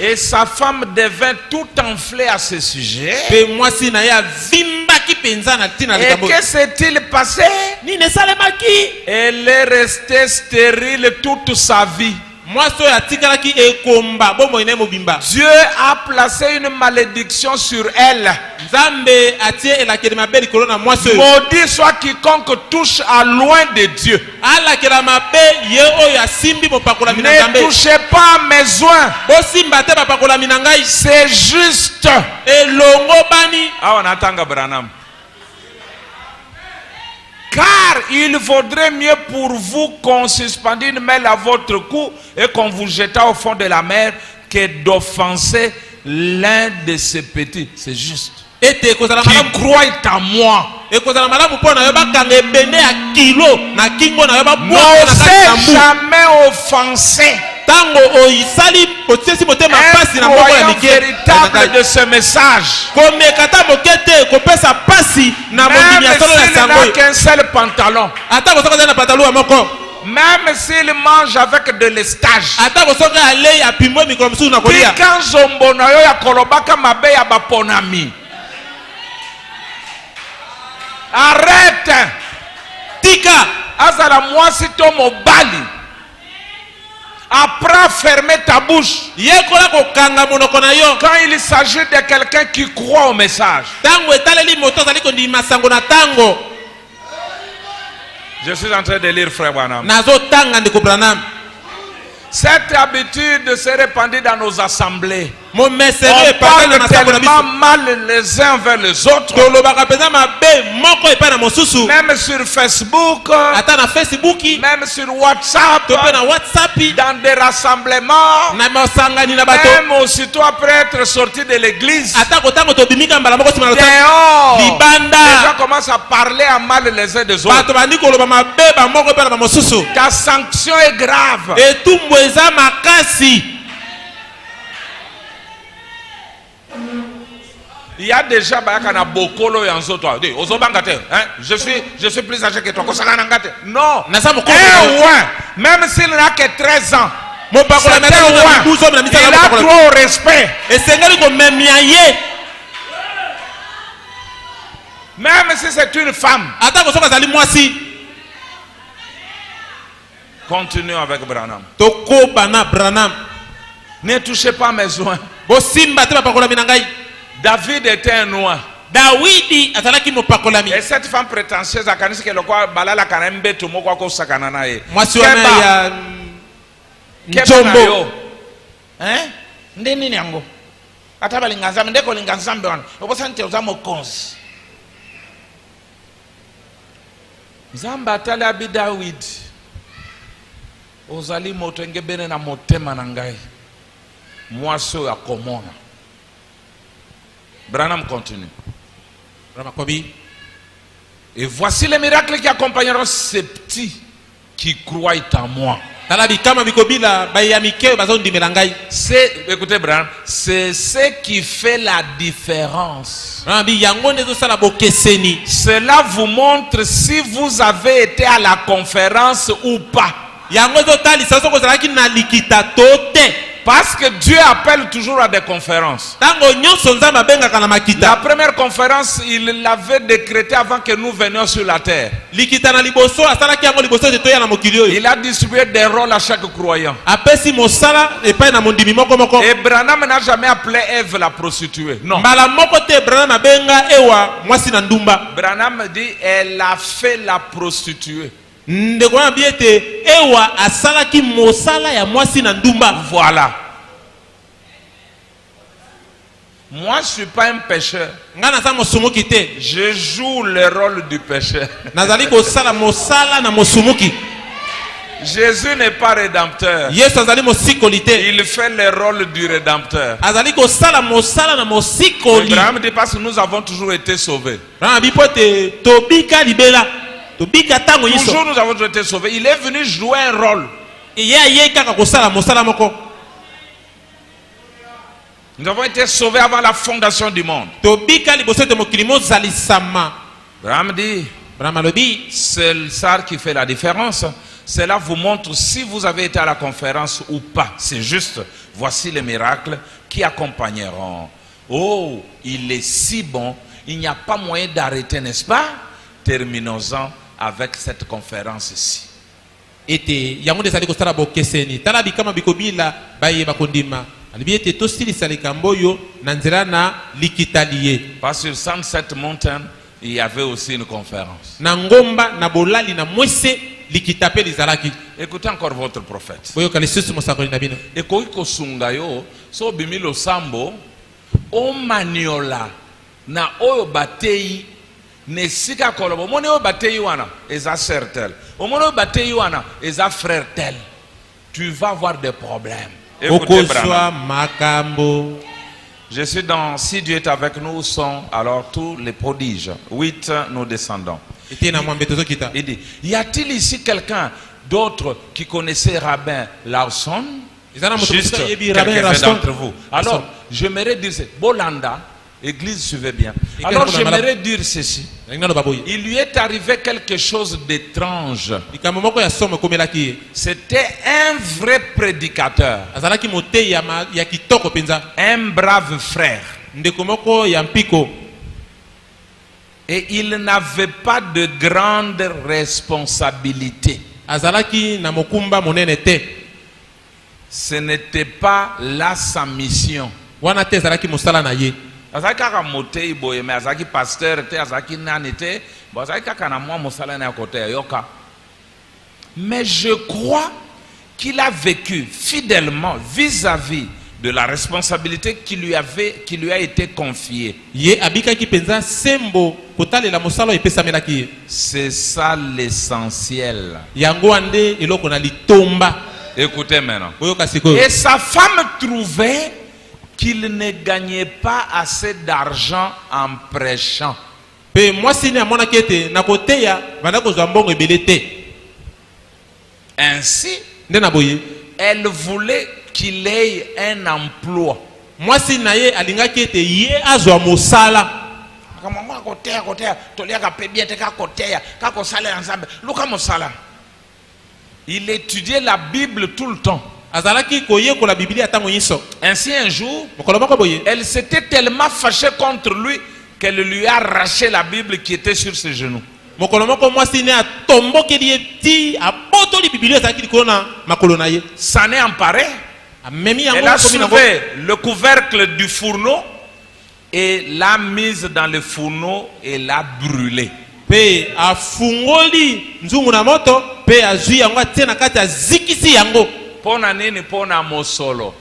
Et sa femme devint tout enflée à ce sujet. Pe mwasi na ye avimbaki penza na tina Et likambo. que s'est-il passé? Nini esalemaki? Elle est restée stérile toute sa vie. Dieu a placé une malédiction sur elle. Maudit soit quiconque touche à loin de Dieu. Ne touchez pas à mes oins. C'est juste. Ah, on attend Branham. Car il vaudrait mieux pour vous qu'on suspendît une mêle à votre cou et qu'on vous jetât au fond de la mer que d'offenser l'un de ces petits. C'est juste. Qui croient en moi. N'osez jamais offenser un croyant véritable de ce message. Même s'il n'a qu'un seul pantalon. Même s'il mange avec de l'estage. Arrête. Tika. Azala moi si to mobali. Apprends à fermer ta bouche. Quand il s'agit de quelqu'un qui croit au message. Je suis en train de lire Frère Branham. Cette habitude s'est répandue dans nos assemblées. On parle tellement mal les uns vers les autres. Même sur Facebook, même sur WhatsApp, dans des rassemblements, même aussitôt après être sorti de l'église, dehors, les gens commencent à parler à mal les uns des autres. Ta sanction est grave. Il y a déjà je suis plus âgé que toi. Non. Même s'il n'a que 13 ans, il a trop respect. Même si c'est une femme. Continuons avec Branham. Ne touchez pas mes oins. David était un noir. Et cette femme prétentieuse a dit que le quoi balala kanembe tout mo quoi ko sakana na ye. Njombo. Hein? Ndeni nyango. Atabali nganzambe ndeko linganzambe wana. Obosante uzamo konzi. Nzamba atali abi David. Ozali moto ngebene na motema na ngai. Mwaso ya komona. Branham continue. Et voici les miracles qui accompagneront ces petits qui croient en moi. Écoutez Branham, c'est ce qui fait la différence. Cela vous montre si vous avez été à la conférence ou pas. Parce que Dieu appelle toujours à des conférences. La première conférence, il l'avait décrété avant que nous venions sur la terre. Il a distribué des rôles à chaque croyant. Et Branham n'a jamais appelé Ève la prostituée. Non. Branham dit elle a fait la prostituée. Voilà. Moi je ne suis pas un pécheur. Je joue le rôle du pécheur. Jésus n'est pas rédempteur. Il fait le rôle du rédempteur. Abraham dit parce que nous avons toujours été sauvés. Toujours nous avons été sauvés. Il est venu jouer un rôle. Nous avons été sauvés avant la fondation du monde. Abraham dit, c'est ça qui fait la différence. Cela vous montre si vous avez été à la conférence ou pas. C'est juste, voici les miracles qui accompagneront. Oh, il est si bon. Il n'y a pas moyen d'arrêter, n'est-ce pas? Terminons-en avec cette conférence ici. ete yango nde ezali kosala bokeseni tala bikama bikobila bayeba kondima alibi ete tosilisa likambo oyo na nzela na likitali ye. Parce que sur 107 montagnes, il y avait aussi une conférence. Na ngomba na bolali na mwese likita pe lizalaki. Écoutez encore votre prophète. Boyoka lisusu mosakoli na bino. Ekoki kosunga yo so bimi losambo o maniola na oyo batei nesika kolobo moni oyo batei wana eza sœur tel omoni oyo batei wana eza frère tel, tu vas avoir des problèmes. Écoutez, Branham. Makambo. Je suis dans, si Dieu est avec nous, sont alors tous les prodiges. 8, nous descendons. Il dit, y a-t-il ici quelqu'un d'autre qui connaissait Rabbin Larson? Juste quelqu'un d'entre vous. Alors, j'aimerais dire, Bolanda, Église, suivez bien. Alors, j'aimerais dire ceci. Il lui est arrivé quelque chose d'étrange. C'était un vrai prédicateur. Un brave frère. Et il n'avait pas de grande responsabilité. Ce n'était pas là sa mission. Azaki kaka motei boye mais azaki pasteur te azaki nani te bon azaki kaka na mwa mosala na côté yoka. Mais je crois qu'il a vécu fidèlement vis-à-vis de la responsabilité qui lui a été confiée. C'est ça l'essentiel. Écoutez maintenant. Et sa femme trouvait qu'il ne gagnait pas assez d'argent en prêchant. Ainsi, elle voulait qu'il ait un emploi. Il étudiait la Bible tout le temps. Ainsi un jour, elle s'était tellement fâchée contre lui qu'elle lui a arraché la Bible qui était sur ses genoux. Ça n'est emparé. Elle a soulevé le couvercle du fourneau et l'a mise dans le fourneau et l'a brûlé. Pe afungoli nzungu na moto pe azui yango tena kati azikisi yango pona nini pona mosolo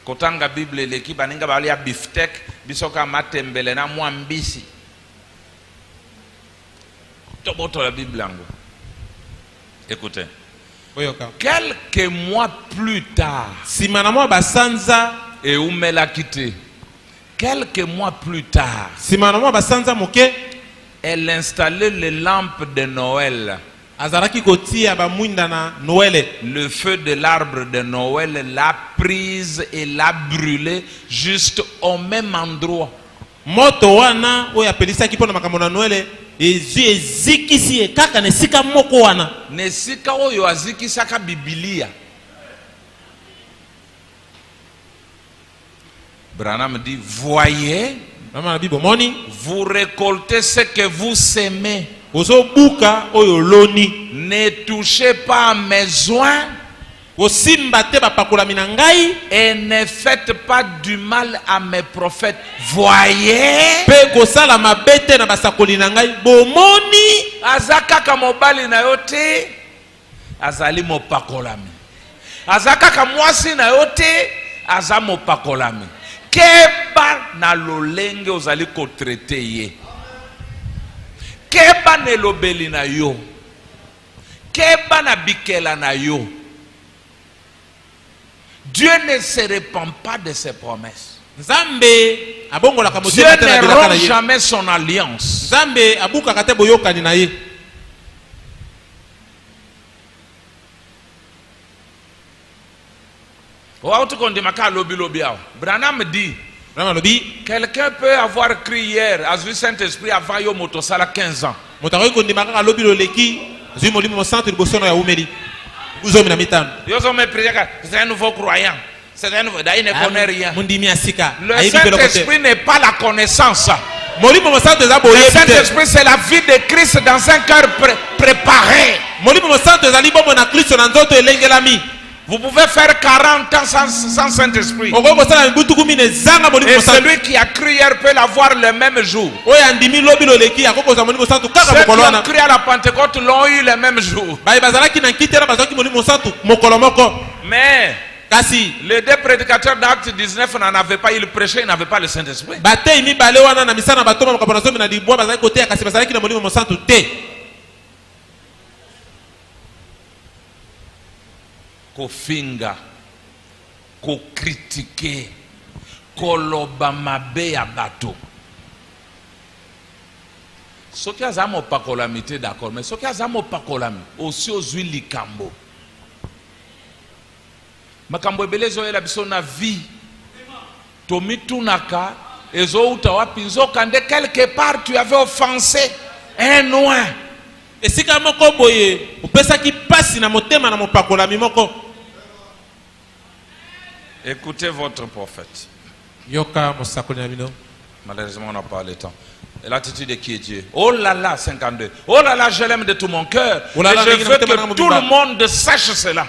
kotanga Bible leki baninga bali ya beefsteak bisoka matembele na mwambisi toboto la Bible yango. Écoutez, quelques mois plus tard simanamo basanza et umela quitté. Quelques mois plus tard, elle installait les lampes de Noël. Le feu de l'arbre de Noël l'a prise et l'a brûlée juste au même endroit. Nesika oyo azikisaka Biblia. Branham dit, voyez, vous récoltez ce que vous semez. Ne touchez pas à mes soins et ne faites pas du mal à mes prophètes. Voyez, azaka kamobali na yote azali mopakolami, azaka kamwasi na yote azamo pakolami. Keba na lolenge ozali ko traiter ye. Keba ne lobeli na yo. Keba na bikela na yo. Dieu ne se répand pas de ses promesses. Dieu ne rompt jamais son alliance. Branham dit, quelqu'un peut avoir crié hier, a vu Saint-Esprit avant yo motosala 15 ans. C'est un nouveau croyant. C'est un nouveau, il ne connaît rien. Le Saint-Esprit n'est pas la connaissance. Molimo Mosanto eza boye. Le Saint-Esprit, c'est la vie de Christ dans un cœur préparé. Molimo Mosanto eza libomo na Kristo na nzoto elengelami. Vous pouvez faire 40 ans sans Saint-Esprit. Et Et celui qui a cru hier peut l'avoir le même jour. Ceux qui ont cru à la Pentecôte l'ont eu le même jour. Mais les deux prédicateurs d'Acte 19 n'en avaient pas, ils prêchaient, ils n'avaient pas le Saint-Esprit. Ko finga, ko critiquer, ko loba mabe ya bato. Soki azamo pakolami te d'accord, mais soki azamo pakolami aussi ozwi likambo. Makambo ebele ezoyela biso na vie. Tomitunaka ezouta wapi nzokande quelque part tu avais offensé un loin. Esika moko boye upesaki pasi na motema na mopakolami moko. Écoutez votre prophète. Yoka mosakoli na bino. Malheureusement, on n'a pas le temps. Et l'attitude de qui est Dieu? Oh là là, 52. Oh là là, je l'aime de tout mon cœur. Et je veux que tout le monde sache cela.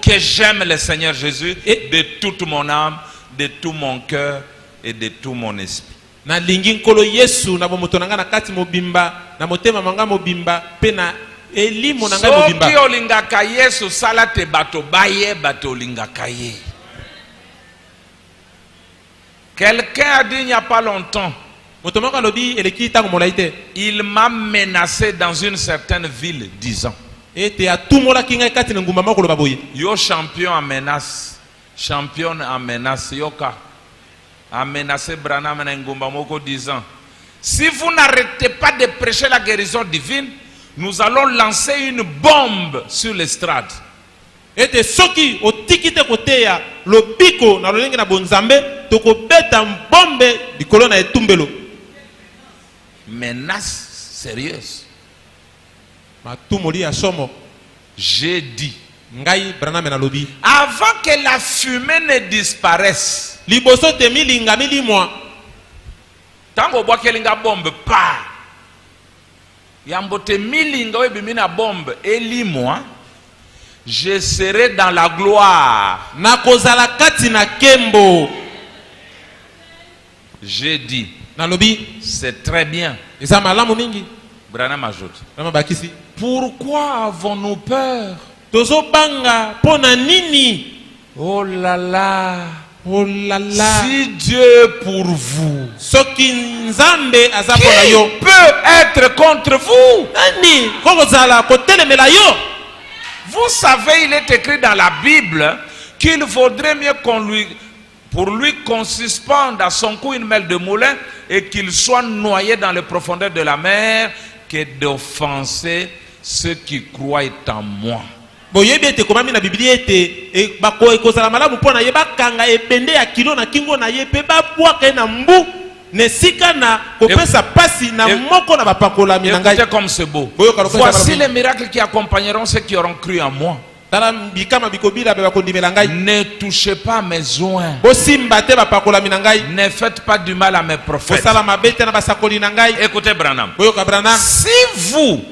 Que j'aime le Seigneur Jésus de toute mon âme, de tout mon cœur et de tout mon esprit. Nalingi nkolo Yesu na bomotonanga na kati mobimba na motema manga mobimba pena elimo na ngai mobimba. Soki olingaka Yesu sala te bato baye bato olingaka ye. Quelqu'un a dit il n'y a pas longtemps, il m'a menacé dans une certaine ville disant, yo champion en menace, championne en menace, yoka a menacé Branham Ngumba Moko disant, si vous n'arrêtez pas de prêcher la guérison divine, nous allons lancer une bombe sur l'estrade. Ete soki otikite koteya lobiko na lolenge na bonzambe tokobeta bombe likolo na etumbelo. Menace sérieuse. Matumoli ya somo. J'ai dit, ngai Branham na lobi, avant que la fumée ne disparaisse, liboso te milinga milimwa tango bwakelinga bombe pa yambote milinga webimina bombe elimwa, je serai dans la gloire. Nakozala kati na kembo. J'ai dit, nalobi, c'est très bien. Eza malamu mingi. Branham ajoute, pourquoi avons-nous peur? Tozo banga pona nini? Oh là là, oh là là. Si Dieu est pour vous, soki nzambe aza qui pona yo peut être contre vous? Nani kokozala kotelemela yo? Vous savez, il est écrit dans la Bible qu'il vaudrait mieux pour lui qu'on suspende à son cou une mêle de moulin et qu'il soit noyé dans les profondeurs de la mer que d'offenser ceux qui croient en moi. Boyebi ete komami na Biblia ete bako ekozala malamu pona ye bakanga ebende ya kilo na kingo na ye pe babwaka na mbu nesika na kopesa pasi na moko na bapakolami na ngai. Écoutez comme c'est beau. Voici les miracles qui accompagneront ceux qui auront cru en moi. Ne touchez pas mes joints. Ne faites pas du mal à mes prophètes. Écoutez Branham. Si vous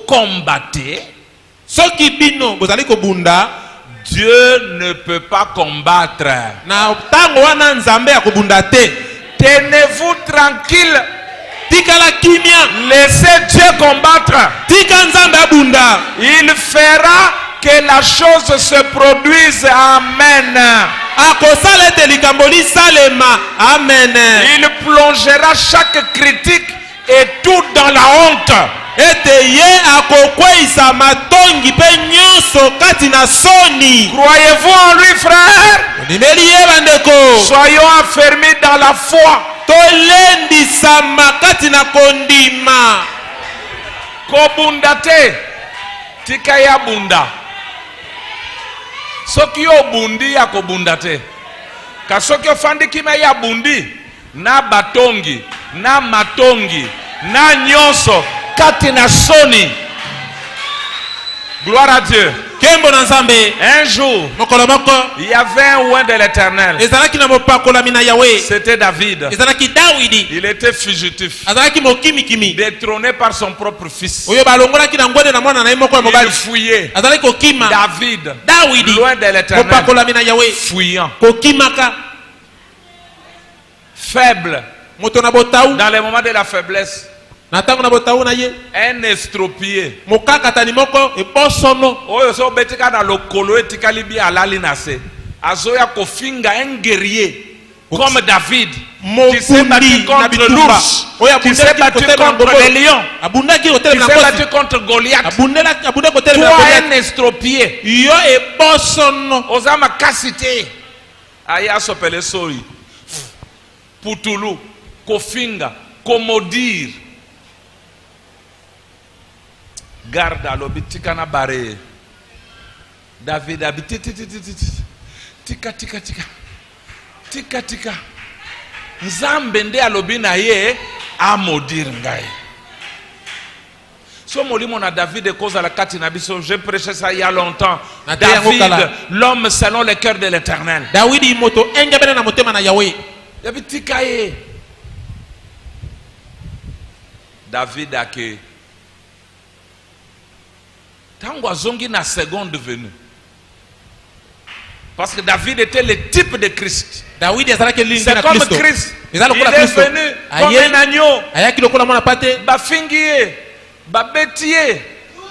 combattez, Dieu ne peut pas combattre. Tenez-vous tranquille. Laissez Dieu combattre. Il fera que la chose se produise. Amen. Il plongera chaque critique et tout dans la honte. Croyez-vous en lui, frère? Soyons affermis dans la foi. Kobundate tikaya bunda. Soki yo bundi ya kobundate. Kasoki ofandi kima ya bundi na batongi na matongi na nyonso katina soni. Gloire à Dieu. Kembo na Nzambe. Un jour, Mokolo moko. il y avait un oint de l'Éternel. Ezalaki na mopakolami na Yahweh. C'était David. Ezalaki Dawidi. Il était fugitif, Azalaki mokimi kimi. détrôné par son propre fils. Oyo balongolaki na ngwende na mwana na ye moko ya Il mobali. fouillait. Azalaki kokima. David, Dawidi. loin de l'Éternel, Mopakolami na Yahweh. fouillant, Kokimaka. faible, Moto na botaou. dans les moments de la faiblesse, Na tango na botaou na ye. un estropié. Mokakatani moko ebosono. Oyo so betika na lokolo etikali bi alali na se. Azoya kofinga un guerrier comme David qui s'est battu contre l'ours, qui s'est battu contre les lions, qui s'est battu contre Goliath. Toi un estropié. Yo ebosono. Ozama kasite. Aya sopele sori. Putulu, kofinga, komodir. Garde à l'obitika na bare. David habite tika tika tika tika tika Nzambe nde alobi na ye amodir ngai. So molimo na David cause la kati na biso, j'ai prêché ça il y a longtemps. David, l'homme selon le cœur de l'Éternel. David moto engebena na motema na Yahweh. Yabitika ye. David ake tango azongi na seconde venue. Parce que David était le type de Christ. C'est comme Christ. Il est venu comme un agneau. Bafingiye, babetie,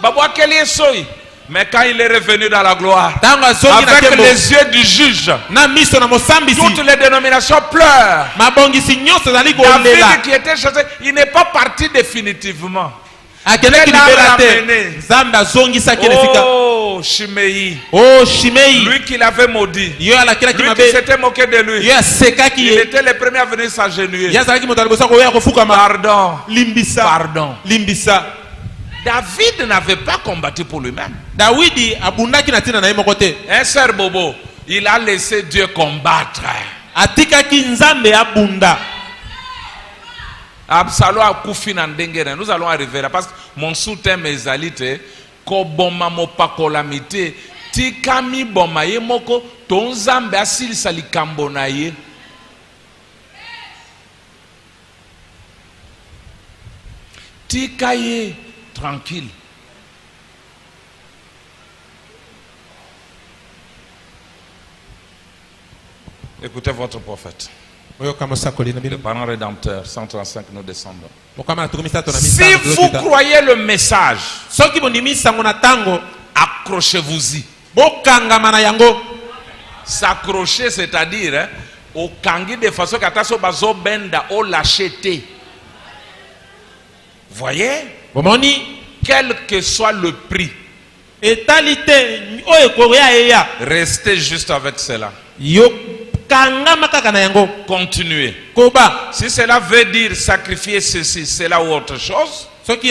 babwakelie soy. Mais quand il est revenu dans la gloire, avec les yeux du juge, toutes les dénominations pleurent. David qui était chassé, il n'est pas parti définitivement. Oh, Shimei. Oh, Shimei. Lui qui l'avait maudit. Lui qui s'était moqué de lui. Il était le premier à venir s'agenouiller. Pardon. Pardon. David n'avait pas combattu pour lui-même. Un sœur Bobo, il a laissé Dieu combattre. Absalom a koufi na ndengere. Nous allons arriver là parce que mon sous-thème est Zalite. Koboma mopakolamite. Tikami boma ye moko. Ton Nzambe asil salikambo na ye. Tikaye tranquille. Écoutez votre prophète. Le parent rédempteur, 135, nous descendons. Si vous croyez le message, accrochez-vous-y. S'accrocher, c'est-à-dire, au kangi de façon qu'atasso bazo benda au lâcheté. Voyez? Quel que soit le prix, restez juste avec cela. Continuez. Si cela veut dire sacrifier ceci, cela ou autre chose, et que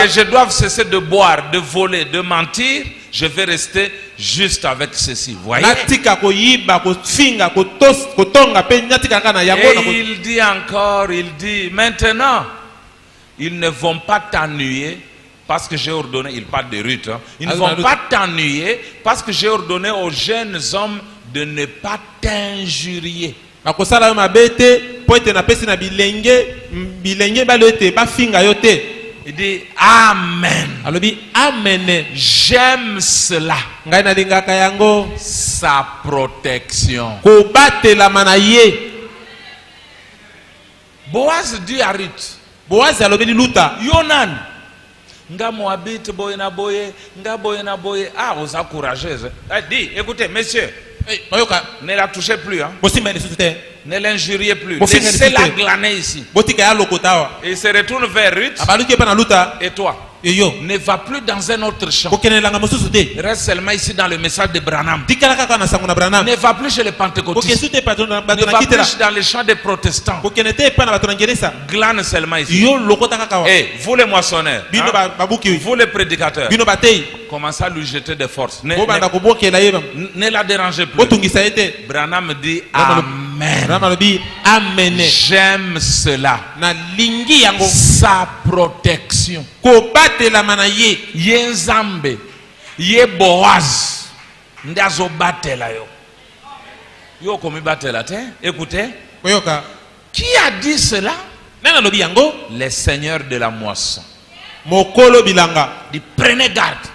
je dois cesser de boire, de voler, de mentir, je vais rester juste avec ceci. Voyez? Et il dit encore, il dit, maintenant, ils ne vont pas t'ennuyer. Parce que j'ai ordonné, il parle de Ruth, hein. Ils ne vont pas t'ennuyer parce que j'ai ordonné aux jeunes hommes de ne pas t'injurier. Il dit Amen. J'aime cela. Sa protection. Boaz dit à Ruth, Yonan. Nga Moabite boye na boye, nga boye na boye. Ah, vous encouragez. Dis, écoutez, messieurs, ne la touchez plus, hein. Ne l'injuriez plus. Laissez-la glaner ici. Et il se retourne vers Ruth. Et toi, ne va plus dans un autre champ. Reste seulement ici dans le message de Branham. Ne va plus chez les pentecôtistes. Ne va plus dans les champs des protestants. Glane seulement ici. Et vous les moissonneurs, hein? Vous les prédicateurs, commencez à lui jeter des forces. Ne la dérangez plus. Branham dit Amen. Amen. Amen. J'aime cela. Na lingi yango. Sa protection. Ko batela manaye. Yenzambe. Ye Boaz. Ndazo batela yo. Yo komi batela te. Écoutez. Koyoka. Qui a dit cela? Nana lobi yango. Les seigneurs de la moisson. Mokolo bilanga. Dit prenez garde.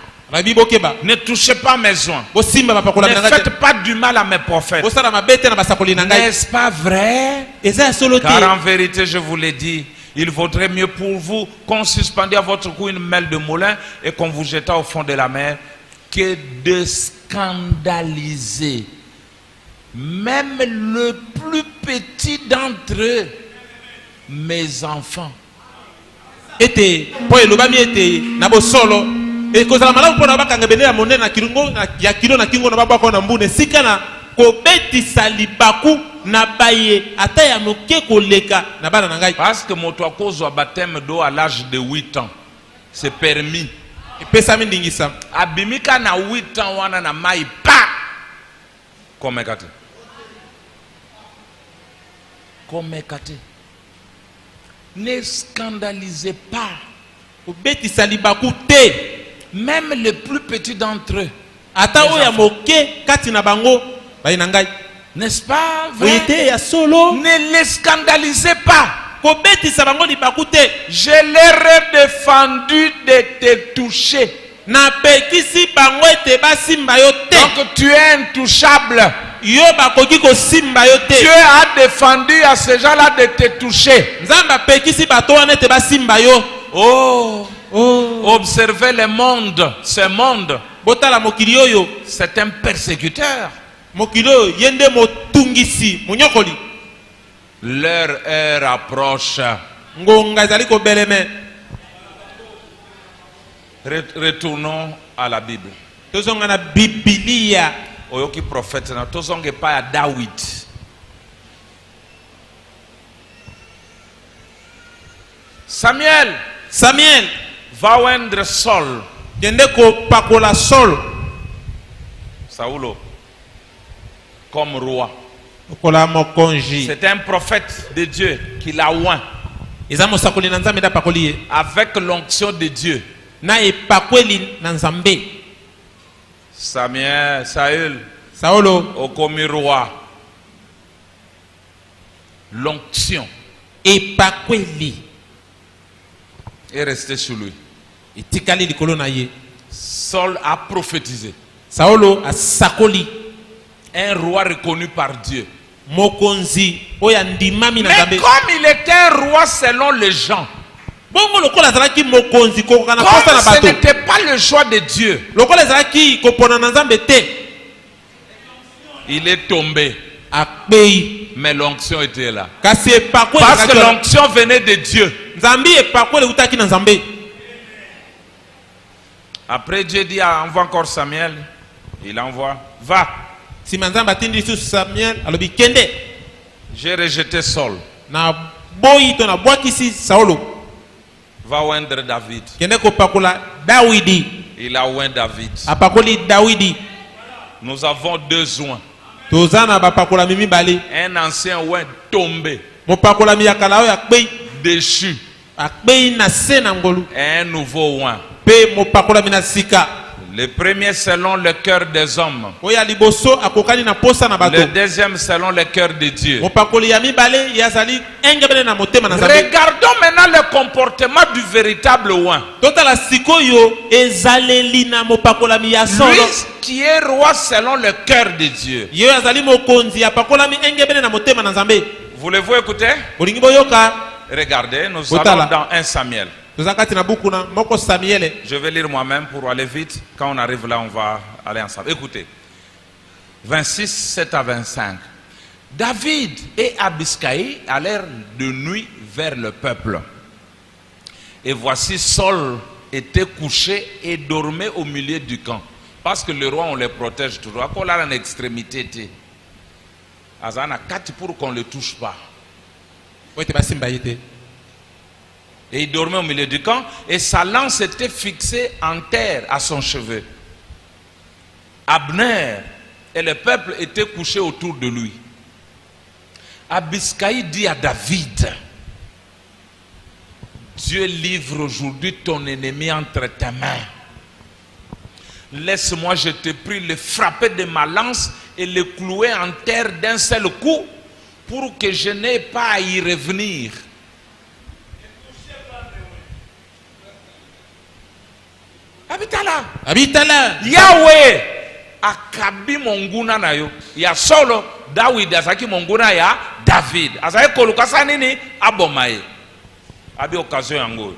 Ne touchez pas mes joints. Ne faites pas du mal à mes prophètes. N'est-ce pas vrai? Car en vérité, je vous l'ai dit, il vaudrait mieux pour vous qu'on suspendît à votre cou une mêle de moulin et qu'on vous jetât au fond de la mer que de scandaliser même le plus petit d'entre eux, mes enfants. Ete po elobami ete na bosolo e kozala malamu pona bakanga bendela monene na kilungo ya kilo na kingo na babako na mbune sika na kobetisa libaku na baye ata ya moke koleka na bana na ngai. Parce que moto akozwa baptême d'eau à l'âge de 8 ans, c'est permis. Epesa mindingisa abimika na 8 ans wana na mai pa komekate komekate. Ne scandalisez pas même les plus petits d'entre eux. N'est-ce pas vrai? Ne les scandalisez pas. Je leur ai défendu de te toucher. Donc tu es intouchable. Dieu a défendu à ces gens-là de te toucher. Oh, observez le monde. Ce monde, c'est un persécuteur. Leur heure approche. Retournons à la Bible. Oyoki prophète na tozonge pa ya David. Samuel va oindre Saul. Saulo comme roi. C'est un prophète de Dieu qui l'a oint avec l'onction de Dieu. Saül okomi roi. L'onction est restée sur lui. Saul a prophétisé. Un roi reconnu par Dieu. Mais comme il était un roi selon les gens, comme ce n'était pas le choix de Dieu, il est tombé. Mais l'onction était là. Parce que l'onction venait de Dieu. Après Dieu dit envoie encore Samuel. Il envoie. Va. J'ai rejeté Saul. Va oindre David. Il a oint David. Nous avons 2 oints. Un ancien oint tombé, déchu. Et un nouveau oint. Le premier selon le cœur des hommes. Le deuxième selon le cœur de Dieu. Regardons maintenant le comportement du véritable oint. Lui qui est roi selon le cœur de Dieu. Voulez-vous écouter? Regardez, nous allons dans 1 Samuel. Je vais lire moi-même pour aller vite. Quand on arrive là, on va aller ensemble. Écoutez. 26, 7 à 25. David et Abiscaï allèrent de nuit vers le peuple. Et voici Saul était couché et dormait au milieu du camp. Parce que le roi, on les protège toujours. Quand on a une extrémité, Azana 4 pour qu'on ne le touche pas. Et il dormait au milieu du camp et sa lance était fixée en terre à son cheveu. Abner et le peuple étaient couchés autour de lui. Abiscaï dit à David, Dieu livre aujourd'hui ton ennemi entre tes mains. Laisse-moi, je te prie, le frapper de ma lance et le clouer en terre d'un seul coup pour que je n'ai pas à y revenir. Abitala. Yahweh akabi monguna na yo. Ya solo David azaki monguna ya David. Azaki kolukasa nini abomaye. Abi occasion yango.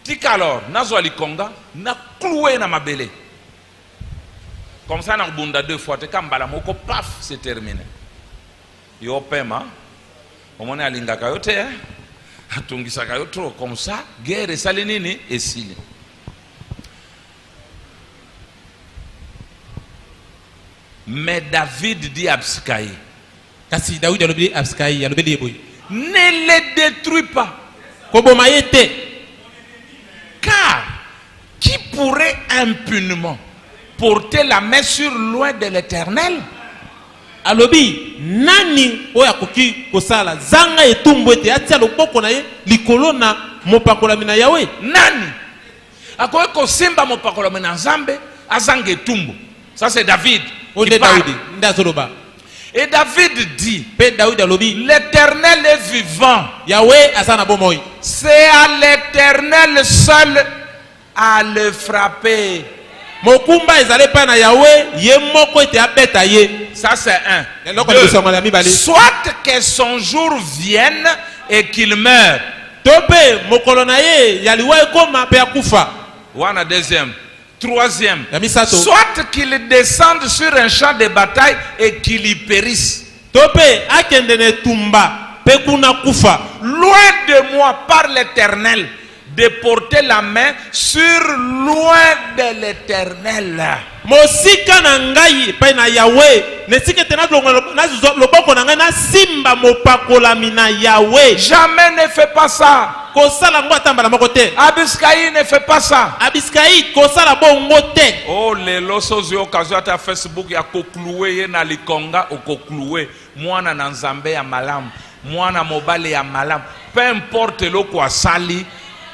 Tika alors nazwa likonga na cloué na mabele. Comme ça na bunda 2 fois te kambala moko paf c'est terminé. Yo pema. Omone alingaka yo te atungisaka yo trop comme ça guerre esali nini esili. Mais David dit à Abiscaï, ne les détruis pas. Car qui pourrait impunément porter la main sur loin de l'Éternel? Alobi nani oya koki kosala zanga etumbu ete atia loboko na ye likolo na mopakolami na Yahweh? Nani akoki kosimba mopakolami na Nzambe azanga etumbu? Ça c'est David. Et David dit, l'Éternel est vivant. C'est à l'Éternel seul à le frapper. Ça c'est un. Deux. Soit que son jour vienne et qu'il meure. Voilà deuxième. Troisième, soit qu'il descende sur un champ de bataille et qu'il y périsse. Loin de moi par l'Éternel de porter la main sur loin de l'Éternel. Jamais ne fais pas ça. Abiscaï ne fait pas ça. Oh, les losos occasion à Facebook ya kokloué na likonga ou kokloué. Mwana na Nzambe ya malam, mwana mobile ya malam. Peu importe lo kwa sali,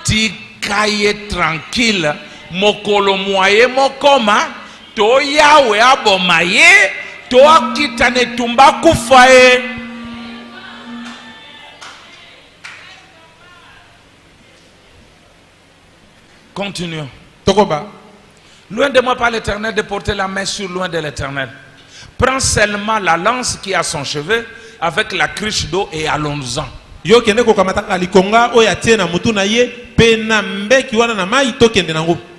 tikaye tranquille. Mokolo moye mokoma, to Yahweh abomaye, to akitane tumba kufaye. Continuons. Loin de moi par l'Éternel de porter la main sur loin de l'Éternel. Prends seulement la lance qui a son cheveu avec la cruche d'eau et allons-en.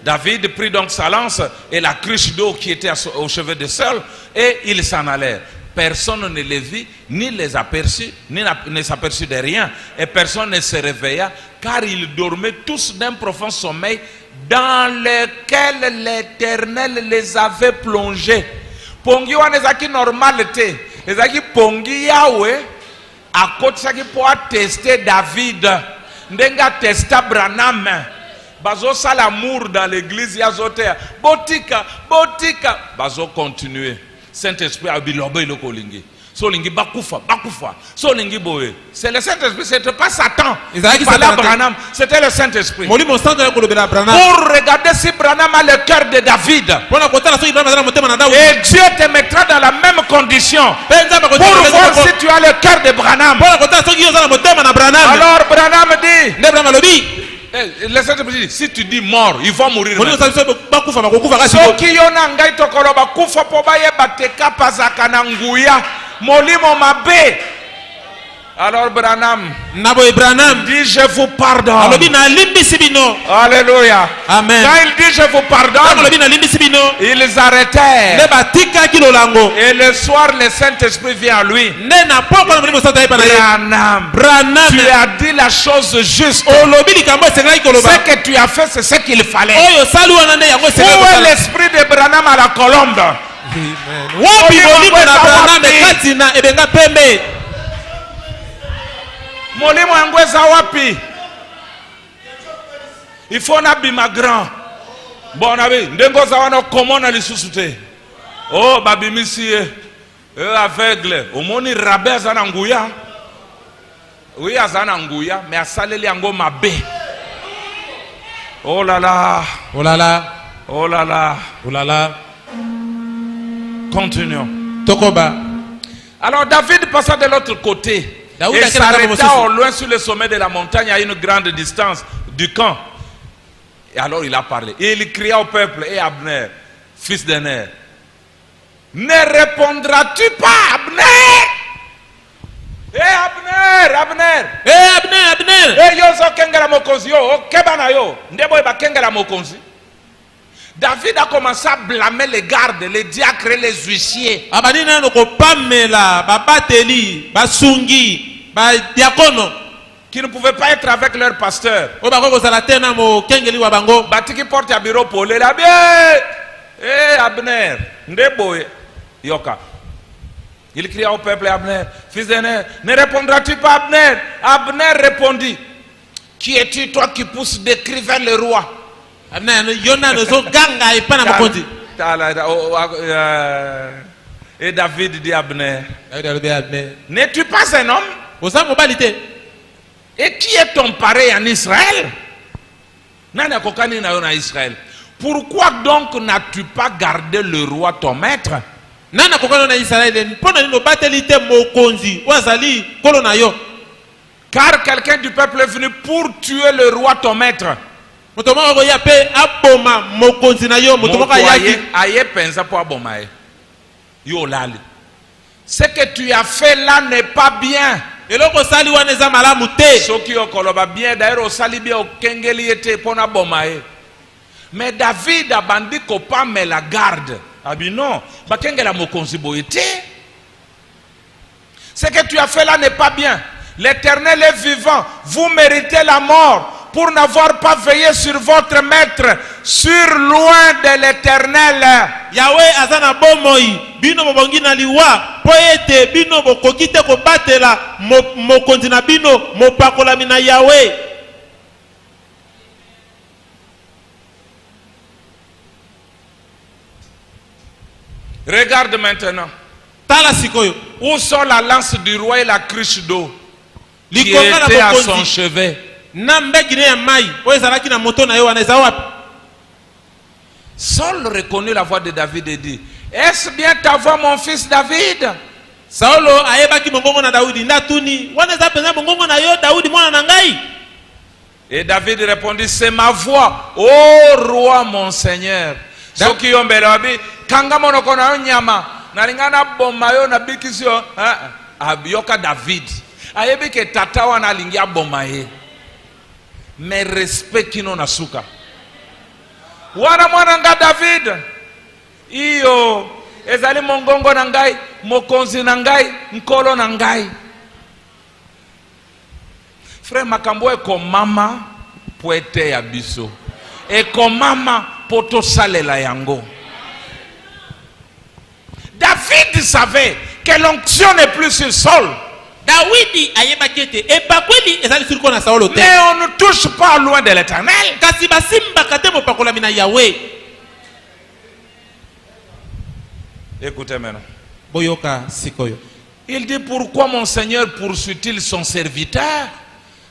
David prit donc sa lance et la cruche d'eau qui était au cheveu de Saül et ils s'en allèrent. Personne ne les vit, ni les aperçut, ni ne s'aperçut de rien. Et personne ne se réveilla, car ils dormaient tous d'un profond sommeil dans lequel l'Éternel les avait plongés. Pongi wana ezaki normal te. Ezaki pongi Yahweh akotisaki pour tester David. Ndenga testa Branham. Bazo sala l'amour dans l'église yazotea. Botika, botika. Bazo continuer. Saint-Esprit a bilobe le kolingi. Solingi bakufa, bakufa. Solingi boé. C'est le Saint-Esprit, c'était pas Satan. C'était le Saint-Esprit. Pour regarder si Branham a le cœur de David. Et Dieu te mettra dans la même condition. Pour voir si tu as le cœur de Branham. Alors Branham dit. Le Saint-Esprit dit, si tu dis mort, il va mourir. Alors Branham dit, je vous pardonne. Alléluia. Amen. Quand il dit, je vous pardonne, ils arrêtèrent. Et le soir, le Saint-Esprit vient à lui. Branham, tu as dit la chose juste. Ce que tu as fait, c'est ce qu'il fallait. Où est l'esprit de Branham à la colombe? Molimo angweza wapi? Il faut nabima grand. Bon abi, ndengo za wana komona lisusu te. Oh babimisi aveugle au moni rabais azana nguya. Oui, azana nguya mais asaleli yango mabe. Oh là là. Oh là là. Oh là là. Oh là là. Continuons. Tokoba. Alors David passa de l'autre côté et s'arrêta au loin sur le sommet de la montagne à une grande distance du camp. Et alors il a parlé. Et il cria au peuple: et Abner, fils de Ner, ne répondras-tu pas, Abner? Eh Abner, Abner. Eh Abner, Abner. Eh yo zo kengela mokonzi yo, o kebana yo, ndebo ba kengela mokonzi. David a commencé à blâmer les gardes, les diacres et les huissiers. Abadina no ko pamela, ba bateli, ba sungi, ba diakono Qui ne pouvaient pas être avec leur pasteur. O ba ko sala tena mo kengeli wa bango. Batiki porte à bureau pour les bien. Eh Abner, ndebo yoka. Il cria au peuple: Abner, fils de Ner, ne répondras-tu pas, Abner? Abner répondit: qui es-tu, toi qui pousses des cris vers le roi? Abner yona no zo ganga ipana mokonzi. Et David dit à Abner: Abner, n'es-tu pas un homme? osa mobalite. Et qui est ton pareil en Israël? Nana kokani na yo na Israël. Pourquoi donc n'as-tu pas gardé le roi ton maître? Nana kokano na Israël mpona nino batelite mokonzi wazali kolo na yo. Car quelqu'un du peuple est venu pour tuer le roi ton maître. Motoma ko ya pe aboma mokonzi na yo, motoma ka yaki aye pensa po abomae. Yo lali. Ce que tu as fait là n'est pas bien. eloko sali wana eza malamu te. Soki okoloba bien d'ailleurs osali bien okengeli ete pona bomae. Mais David a bandi ko pa me la garde. Abi non, bakengela mokonzi boyete. Ce que tu as fait là n'est pas bien. L'Éternel est vivant. Vous méritez la mort pour n'avoir pas veillé sur votre maître, sur loin de l'Éternel. Yahweh azana bomoi bino bobongi na liwa po ete bino bokoki te ko batela mokonzi na bino mopakolami na Yahweh. Regarde maintenant. Tala sikoyo. Où sont la lance du roi et la cruche d'eau qui était à son chevet? Saul reconnut la voix de David et dit: est-ce bien ta voix, mon fils David? Saulo ayebaki mongongo na Daudi ndatuni waneza penza mongongo na yo Daudi mwana na ngai. Et David répondit: c'est ma voix, ô roi mon seigneur. Soki yombele wabi kanga monoko na nyama nalingana bomba yo na bikisio abiyoka David ayebi ke tata wana alingia bomba ye. Mais respect kino na suka wana mwana nga David iyo ezali mongongo na ngai, mokonzi na ngai, nkolo na ngai. Frère makambo ekomama po ete ya biso, ekomama po tosalela yango. David savait que l'onction n'est plus sur Saul. Dawidi ayebaki ete epakweli ezali surko na Saulo te. Mais on ne touche pas loin de l'Éternel. Kasi basimbaka te mopakolami na Yahweh. Écoutez maintenant. Boyoka sikoyo. Il dit: pourquoi mon Seigneur poursuit-il son serviteur?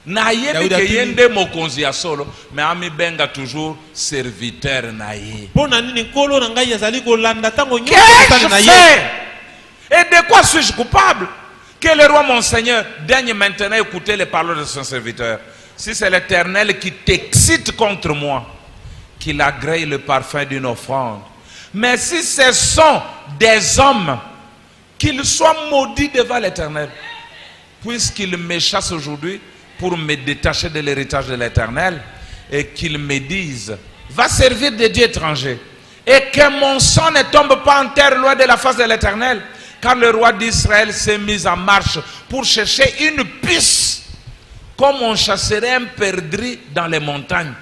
Na yebi ke yende mokonzi ya solo, mais ami benga toujours serviteur na ye. Pona nini kolo na ngai yazali kolanda tango nyonso Qu'ai-je na ye? fait? Et de quoi suis-je coupable? Que le roi mon Seigneur daigne maintenant écouter les paroles de son serviteur. Si c'est l'Éternel qui t'excite contre moi, qu'il agrée le parfum d'une offrande. Mais si ce sont des hommes, qu'ils soient maudits devant l'Éternel, puisqu'ils me chassent aujourd'hui pour me détacher de l'héritage de l'Éternel, et qu'ils me disent: va servir des dieux étrangers, et que mon sang ne tombe pas en terre loin de la face de l'Éternel. Car le roi d'Israël s'est mis en marche pour chercher une puce, comme on chasserait un perdrix dans les montagnes.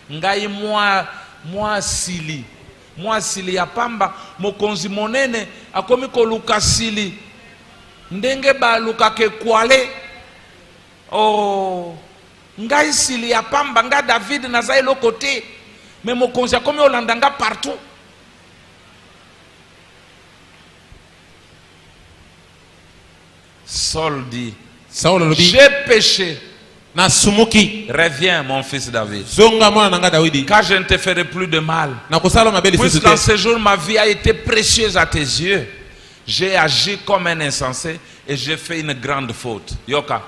Ngai moi sili ya pamba mokonzi monene akomi koluka sili ndenge ba luka ke kwale. Oh, ngai sili ya pamba nga David nazai le côté, mais mokonzi akomi olandanga partout. Saul dit, Saulo lobi j'ai péché. na sumuki Reviens, mon fils David. zonga mwana nanga Dawidi Car je ne te ferai plus de mal. na kosala mabeli Puisqu'en sisute ce jour, ma vie a été précieuse à tes yeux. J'ai agi comme un insensé et j'ai fait une grande faute. Yoka.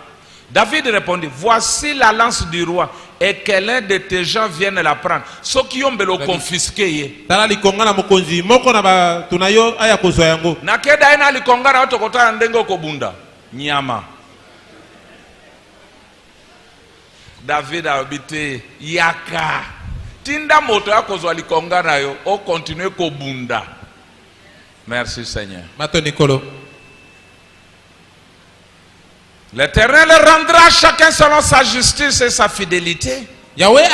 David répondit, voici la lance du roi et que l'un de tes gens vienne la prendre. Ceux qui ont le confisqué. tala likonga na mokonzi moko na bato na yo aya kozwa yango Nakeda ina likonga na otokota ndengo kobunda. Nyama. David a habité yaka. Tinda moto ya kozwa likonga na yo o continue kobunda. Merci Seigneur. mato nikolo L'Éternel rendra chacun selon sa justice et sa fidélité. Yahweh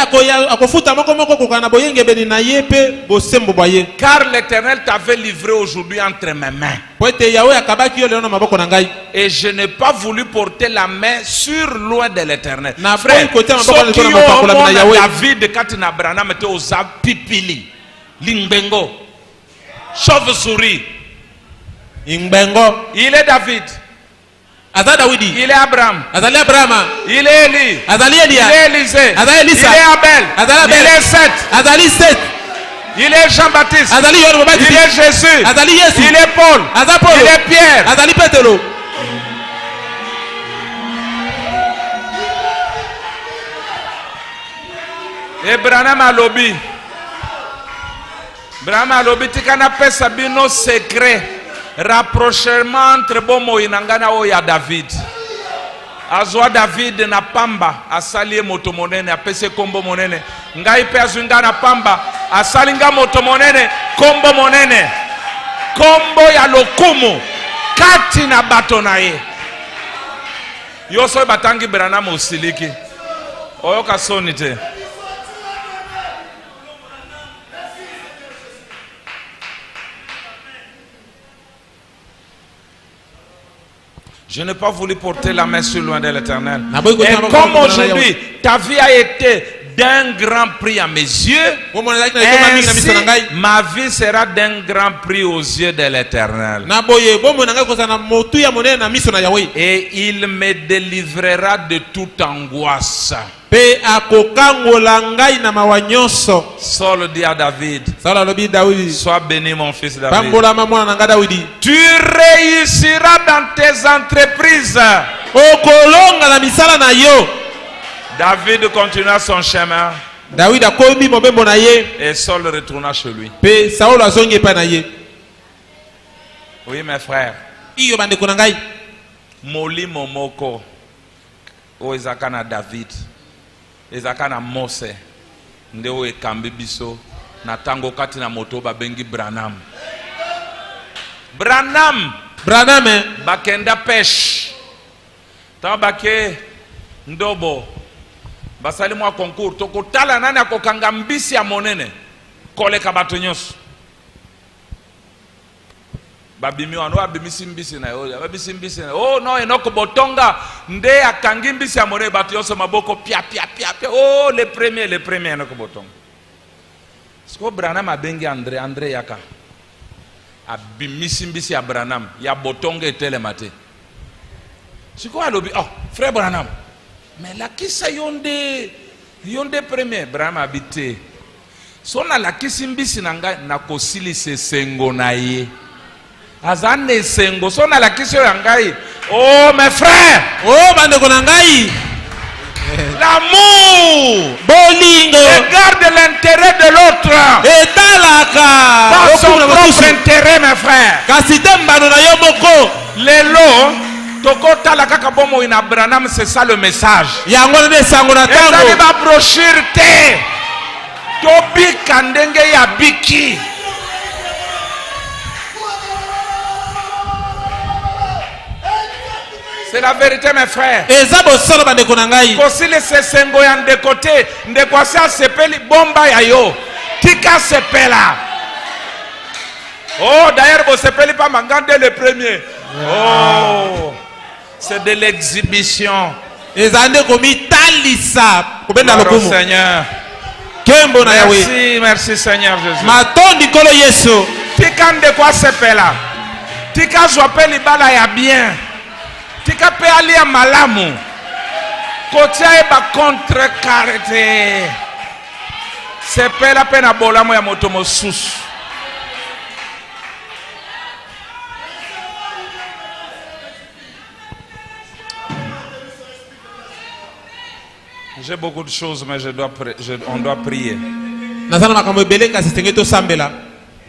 akofuta moko moko kokana boyenge beni na ye pe bosembo boye Car l'Éternel t'avait livré aujourd'hui entre mes mains. poete Yahweh akabaki yo leo na maboko na ngai Et je n'ai pas voulu porter la main sur loin de l'Éternel. Na Frère, boy kote maboko ceux qui na mapakola na ont Yahweh. David katina Branham te oza pipili, lingbengo, chauve-souris. ingbengo Il est David. aza Dawidi Il est Abraham. azali Abrahama Il est Élie. azali Il Elia est Élisée. azali Il Elisa est Abel. azali Il Abel est Seth. azali Seth Il est Jean-Baptiste. azali Yohana Il Mubatizi est Jésus. azali Yesu Il est Paul. aza Paulo Il est Pierre. azali Petelo Et Branham alobi. Branham alobi tikana pesa bino secret. Rapprochement entre bomo inangana oya David. Azwa David na pamba asali moto monene apese kombo monene. Ngai pe azwinga na pamba asali nga moto monene kombo monene. Kombo ya lokumu kati na bato na ye. Yoso batangi Branham osiliki. Oyoka soni te. Je n'ai pas voulu porter la main sur loin de l'Éternel. Et comme aujourd'hui, ta vie a été d'un grand prix à mes yeux, ainsi ma vie sera d'un grand prix aux yeux de l'Éternel. Et il me délivrera de toute angoisse. Saul dit à David, sois béni mon fils David. Tu réussiras dans tes entreprises. David continua son chemin. Et Saul retourna chez lui. Oui mes frères. Moli momoko oezakana David. Ezakana Mose. Ndeo ekambi biso na tango kati na moto babengi Branham. Branham bakenda pêche. Tabake ndobo. Basali mwa concours tokotala nani akokanga mbisi ya monene koleka bato nyonso. Babimi wano abimisi mbisi na yo, babisi mbisi na oh no enoko botonga nde akangi mbisi ya monene bato nyonso maboko pia. Oh le premier enoko botonga. Siko Branham abengi André yaka. Abimisi mbisi ya Branham ya botonga etelema te. Siko alobi oh frère Branham. Mais la kisa yonde premier Branham habité. Sona la kisi mbisi nanga na kosili se sengo na ye. Azane sengo sona la kisi yangai. Oh mes frères, oh bandeko na ngai l'amour bolingo regarde l'intérêt de l'autre. etalaka Pas son propre intérêt mes frères. kasi te mbano na yo moko Lelo Tokota la kaka bomo ina Branham, c'est ça le message. yango nde sango na Et tango ça va brochure te. Tobi kandenge ya biki. C'est la vérité mes frères. eza bosolo bandeko na ngai Kosile se sengo ya ndekote. Ndekwasi asepeli bomba ya yo. Tika sepela. Oh d'ailleurs vous sepeli pas mangande le premier. Oh. C'est de l'exhibition. eza nde komitalisa kobenda Gloire au lokumu Seigneur. kembo na Yahweh Merci Seigneur Jésus. matondi kolo Yesu Tika nde kwa sepela. Tika zwapeli bala ya bien. tika pe alia malamu kotia eba contre karete sepela pe na bolamu ya moto mosusu. J'ai beaucoup de choses, mais on doit prier.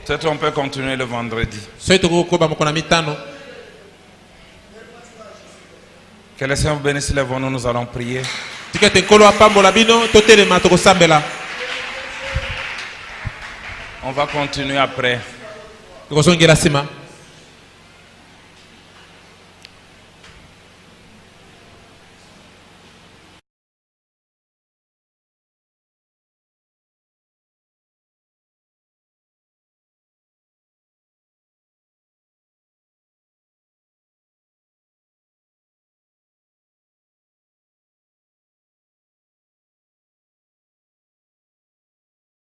Peut-être on peut continuer le vendredi. Que le Seigneur vous bénisse, lèvons-nous, nous allons prier. On va continuer après.